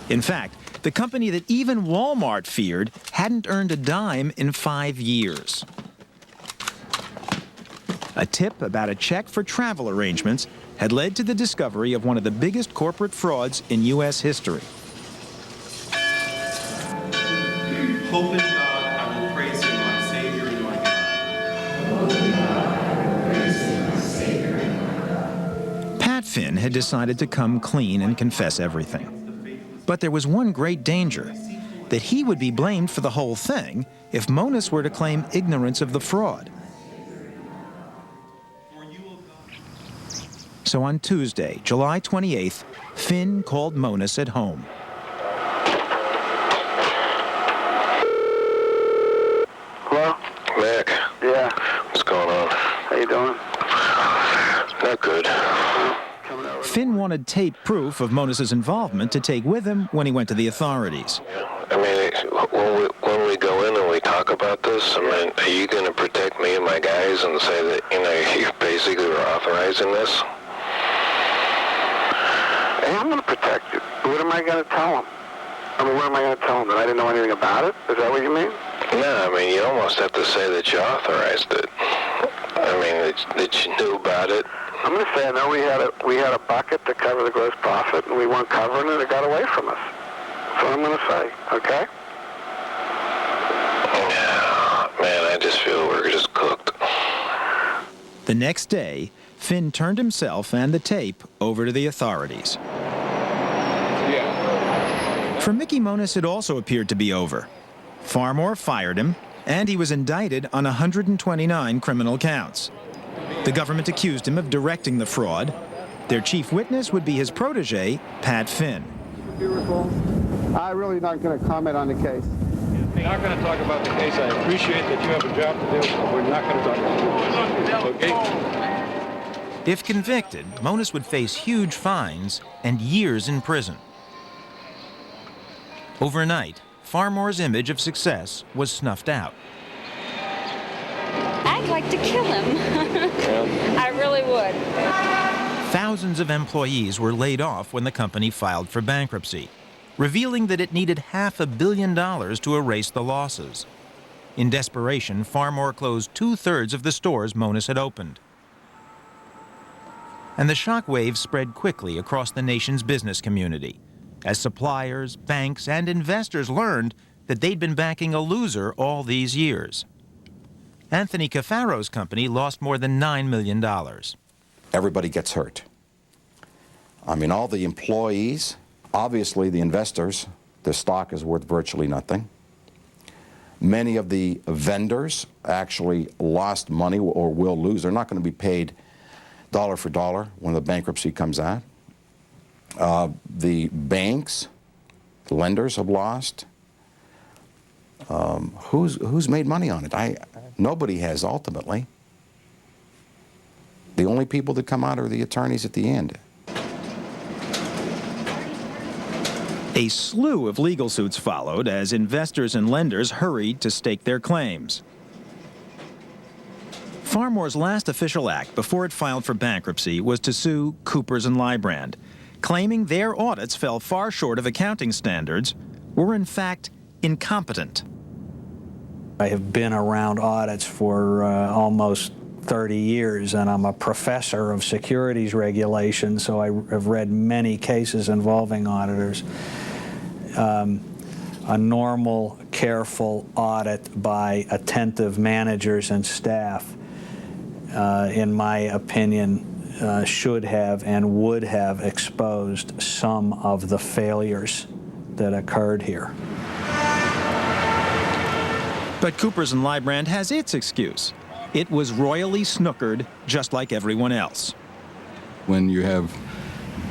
In fact, the company that even Walmart feared hadn't earned a dime in 5 years. A tip about a check for travel arrangements had led to the discovery of one of the biggest corporate frauds in U.S. history. Hope in God, I will praise you, my Savior and my God. Pat Finn had decided to come clean and confess everything. But there was one great danger, that he would be blamed for the whole thing if Monas were to claim ignorance of the fraud. So on Tuesday, July 28th, Finn called Monas at home. Hello? Mac. Yeah. What's going on? How you doing? Not good. Finn wanted tape proof of Monas's involvement to take with him when he went to the authorities. I mean, when we go in and we talk about this, I mean, are you going to protect me and my guys and say that, you know, you basically were authorizing this? Hey, I'm going to protect you. What am I going to tell them? I mean, what am I going to tell them? That I didn't know anything about it? Is that what you mean? No, I mean, you almost have to say that you authorized it. I mean, that you knew about it. I'm going to say I know we had a bucket to cover the gross profit, and we weren't covering it. It got away from us. That's what I'm going to say, okay? Man, I just feel we're just cooked. The next day, Finn turned himself and the tape over to the authorities. For Mickey Monas, it also appeared to be over. Pharmor fired him, and he was indicted on 129 criminal counts. The government accused him of directing the fraud. Their chief witness would be his protege, Pat Finn. Beautiful. I'm really not going to comment on the case. We're not going to talk about the case. I appreciate that you have a job to do, but we're not going to talk about it. Okay? If convicted, Monos would face huge fines and years in prison. Overnight, Pharmor's image of success was snuffed out. I'd like to kill him. I really would. Thousands of employees were laid off when the company filed for bankruptcy, revealing that it needed $500 million to erase the losses. In desperation, Pharmor closed 2/3 of the stores Monos had opened. And the shockwave spread quickly across the nation's business community, as suppliers, banks, and investors learned that they'd been backing a loser all these years. Anthony Caffaro's company lost more than $9 million. Everybody gets hurt. I mean, all the employees, obviously the investors, the stock is worth virtually nothing. Many of the vendors actually lost money or will lose. They're not going to be paid dollar for dollar when the bankruptcy comes out. The banks, the lenders have lost. Who's made money on it? Nobody has ultimately. The only people that come out are the attorneys at the end. A slew of legal suits followed as investors and lenders hurried to stake their claims. Pharmor's last official act before it filed for bankruptcy was to sue Coopers & Lybrand, claiming their audits fell far short of accounting standards, were in fact incompetent. I have been around audits for almost 30 years, and I'm a professor of securities regulation, so I have read many cases involving auditors. A normal, careful audit by attentive managers and staff, in my opinion, should have and would have exposed some of the failures that occurred here. But Coopers & Lybrand has its excuse. It was royally snookered, just like everyone else. When you have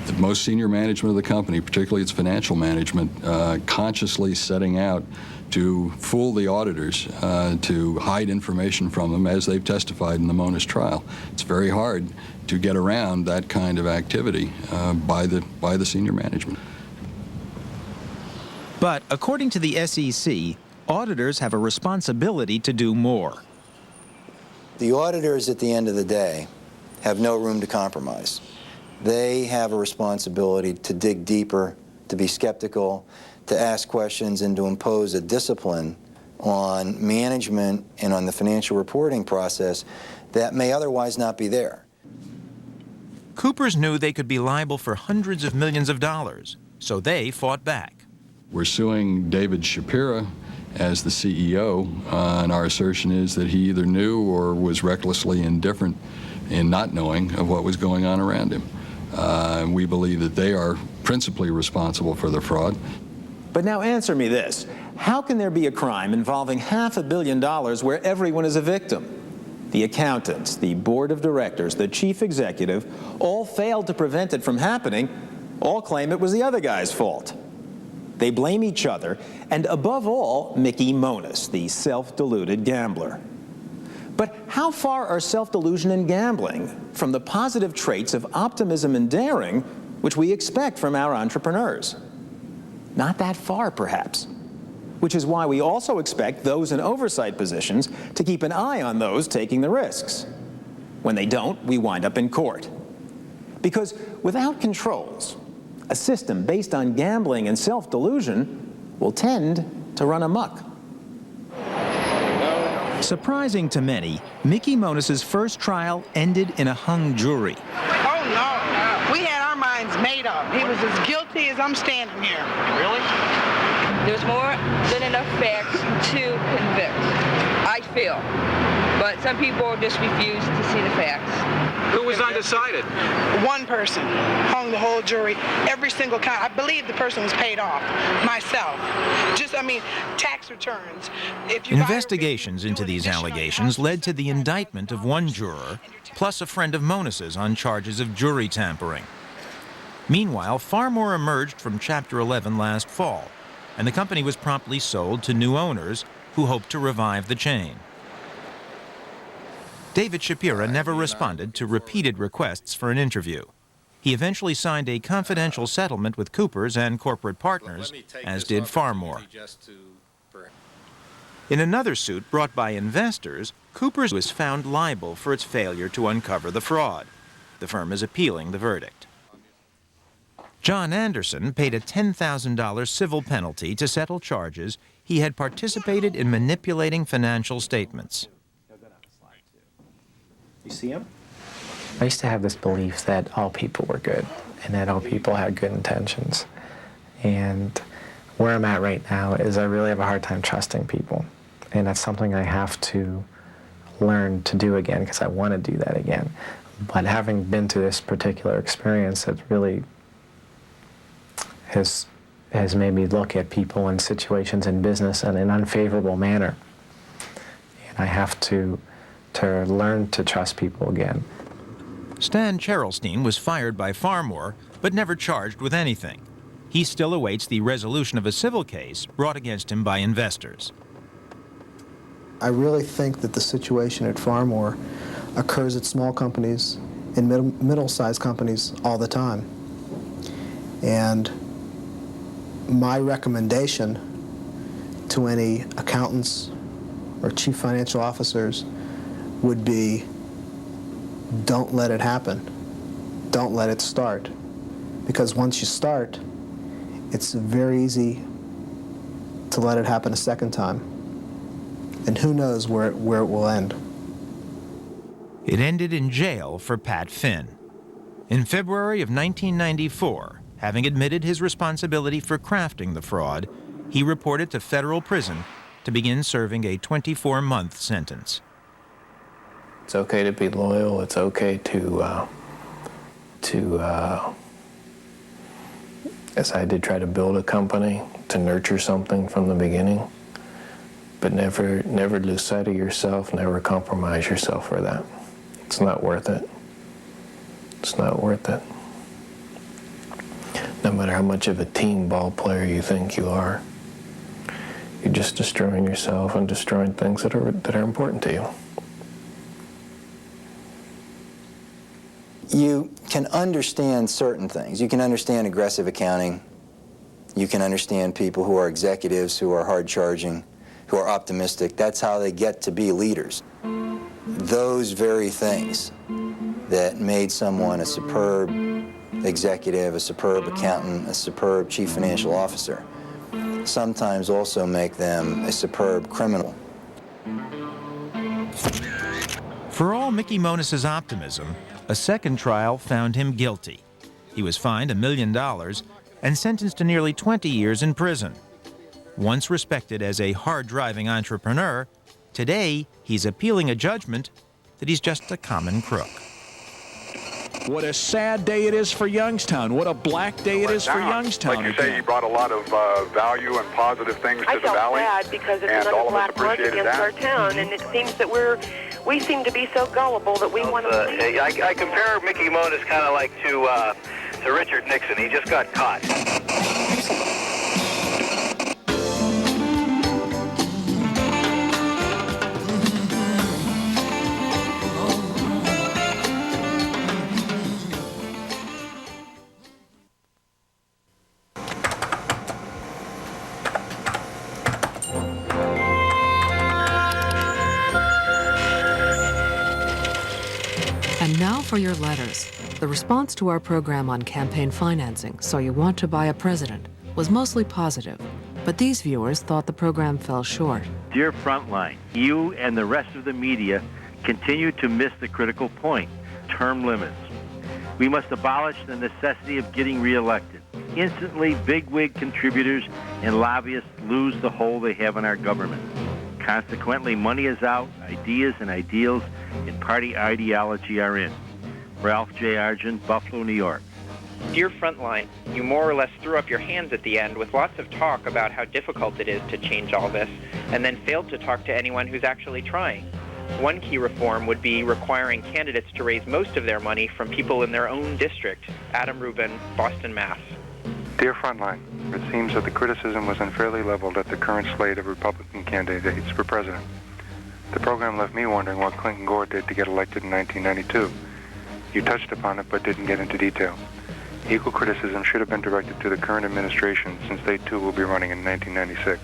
the most senior management of the company, particularly its financial management, consciously setting out to fool the auditors, to hide information from them, as they've testified in the Monos trial, it's very hard to get around that kind of activity by the senior management. But according to the SEC, auditors have a responsibility to do more. The auditors, at the end of the day, have no room to compromise. They have a responsibility to dig deeper, to be skeptical, to ask questions, and to impose a discipline on management and on the financial reporting process that may otherwise not be there. Coopers knew they could be liable for hundreds of millions of dollars, so they fought back. We're suing David Shapira as the CEO, and our assertion is that he either knew or was recklessly indifferent in not knowing of what was going on around him. And we believe that they are principally responsible for the fraud. But now answer me this. How can there be a crime involving $500 million where everyone is a victim? The accountants, the board of directors, the chief executive, all failed to prevent it from happening, all claim it was the other guy's fault. They blame each other, and above all, Mickey Monos, the self-deluded gambler. But how far are self-delusion and gambling from the positive traits of optimism and daring which we expect from our entrepreneurs? Not that far, perhaps. Which is why we also expect those in oversight positions to keep an eye on those taking the risks. When they don't, we wind up in court. Because without controls, a system based on gambling and self-delusion will tend to run amok. Surprising to many, Mickey Monos' first trial ended in a hung jury. Oh, no. We had our minds made up. He was as guilty as I'm standing here. Really? There's more than enough facts to convict, I feel. But some people just refuse to see the facts. Who was undecided? One person hung the whole jury, every single count. I believe the person was paid off, myself. Tax returns. Investigations into these allegations led to the indictment of one juror, plus a friend of Monos's on charges of jury tampering. Meanwhile, Pharmor emerged from Chapter 11 last fall, and the company was promptly sold to new owners who hoped to revive the chain. David Shapira never responded to repeated requests for an interview. He eventually signed a confidential settlement with Coopers and corporate partners, as did Pharmor. In another suit brought by investors, Coopers was found liable for its failure to uncover the fraud. The firm is appealing the verdict. John Anderson paid a $10,000 civil penalty to settle charges he had participated in manipulating financial statements. You see him? I used to have this belief that all people were good and that all people had good intentions. And where I'm at right now is I really have a hard time trusting people. And that's something I have to learn to do again because I want to do that again. But having been to this particular experience, it really has made me look at people and situations in business in an unfavorable manner. And I have to learn to trust people again. Stan Cherylstein was fired by Pharmor, but never charged with anything. He still awaits the resolution of a civil case brought against him by investors. I really think that the situation at Pharmor occurs at small companies and middle-sized companies all the time. And my recommendation to any accountants or chief financial officers would be, don't let it happen. Don't let it start. Because once you start, it's very easy to let it happen a second time. And who knows where it will end. It ended in jail for Pat Finn. In February of 1994, having admitted his responsibility for crafting the fraud, he reported to federal prison to begin serving a 24-month sentence. It's okay to be loyal. It's okay to as I did, try to build a company, to nurture something from the beginning, but never lose sight of yourself, never compromise yourself for that. It's not worth it. It's not worth it. No matter how much of a team ball player you think you are, you're just destroying yourself and destroying things that are important to you. You can understand certain things. You can understand aggressive accounting. You can understand people who are executives, who are hard-charging, who are optimistic. That's how they get to be leaders. Those very things that made someone a superb executive, a superb accountant, a superb chief financial officer, sometimes also make them a superb criminal. For all Mickey Monis's optimism, a second trial found him guilty. He was fined $1 million and sentenced to nearly 20 years in prison. Once respected as a hard-driving entrepreneur, today he's appealing a judgment that he's just a common crook. What a sad day it is for Youngstown. What a black day it is for Youngstown. Like you say, you brought a lot of value and positive things to the valley. I felt bad because it's another black mark against our town, and it seems that we seem to be so gullible that we want to leave. I compare Mickey Monis kind of like to Richard Nixon. He just got caught. And now for your letters. The response to our program on campaign financing, So You Want to Buy a President, was mostly positive, but these viewers thought the program fell short. Dear Frontline, you and the rest of the media continue to miss the critical point, term limits. We must abolish the necessity of getting reelected. Instantly, bigwig contributors and lobbyists lose the hold they have in our government. Consequently, money is out, ideas and ideals and party ideology are in. Ralph J. Argent, Buffalo, New York. Dear Frontline, you more or less threw up your hands at the end with lots of talk about how difficult it is to change all this, and then failed to talk to anyone who's actually trying. One key reform would be requiring candidates to raise most of their money from people in their own district. Adam Rubin, Boston, Mass. Dear Frontline, it seems that the criticism was unfairly leveled at the current slate of Republican candidates for president. The program left me wondering what Clinton Gore did to get elected in 1992. You touched upon it but didn't get into detail. Equal criticism should have been directed to the current administration, since they too will be running in 1996.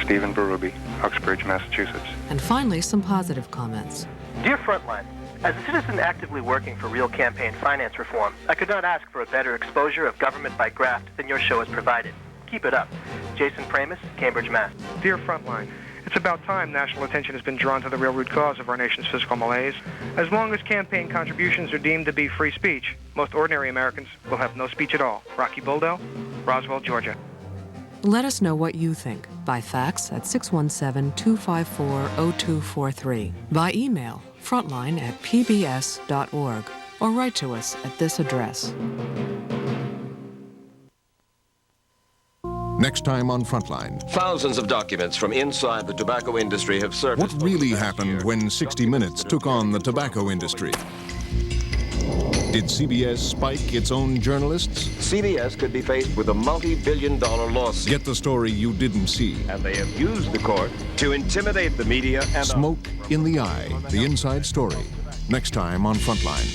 Stephen Berube, Uxbridge, Massachusetts. And finally, some positive comments. Dear Frontline, as a citizen actively working for real campaign finance reform, I could not ask for a better exposure of government by graft than your show has provided. Keep it up. Jason Pramus, Cambridge, Mass. Dear Frontline, it's about time national attention has been drawn to the real root cause of our nation's fiscal malaise. As long as campaign contributions are deemed to be free speech, most ordinary Americans will have no speech at all. Rocky Boldo, Roswell, Georgia. Let us know what you think by fax at 617-254-0243, by email frontline@pbs.org, or write to us at this address. Next time on Frontline. Thousands of documents from inside the tobacco industry have surfaced. What really happened when 60 Minutes took on the tobacco industry? Did CBS spike its own journalists? CBS could be faced with a multi-billion-dollar lawsuit. Get the story you didn't see. And they have used the court to intimidate the media and... Smoke in the Eye, the inside story. Next time on Frontline.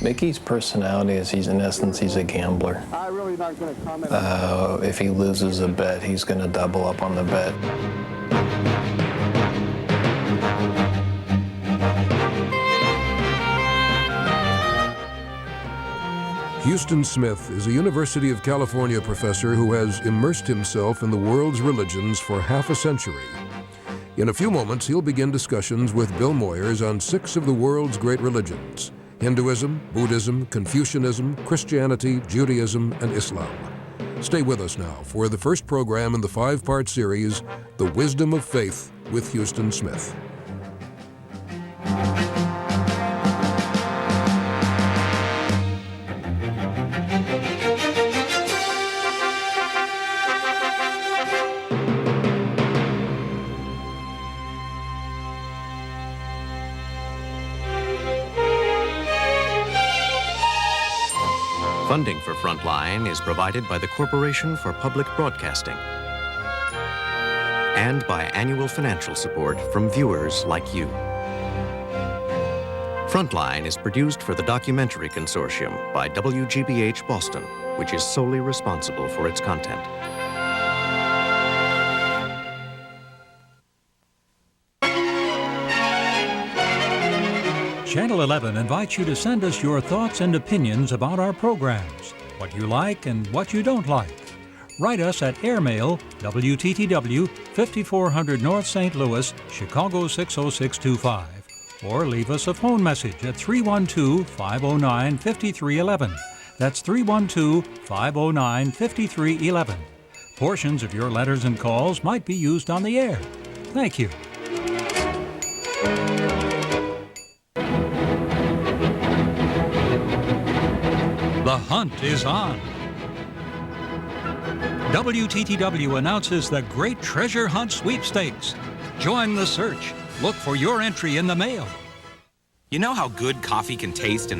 Mickey's personality is in essence, he's a gambler. I'm really not going to comment. If he loses a bet, he's going to double up on the bet. Houston Smith is a University of California professor who has immersed himself in the world's religions for half a century. In a few moments, he'll begin discussions with Bill Moyers on 6 of the world's great religions: Hinduism, Buddhism, Confucianism, Christianity, Judaism, and Islam. Stay with us now for the first program in the 5-part series, The Wisdom of Faith with Houston Smith. Funding for Frontline is provided by the Corporation for Public Broadcasting and by annual financial support from viewers like you. Frontline is produced for the Documentary Consortium by WGBH Boston, which is solely responsible for its content. Channel 11 invites you to send us your thoughts and opinions about our programs, what you like and what you don't like. Write us at Airmail, WTTW, 5400 North St. Louis, Chicago 60625, or leave us a phone message at 312-509-5311. That's 312-509-5311. Portions of your letters and calls might be used on the air. Thank you. The hunt is on. WTTW announces the Great Treasure Hunt Sweepstakes. Join the search. Look for your entry in the mail. You know how good coffee can taste in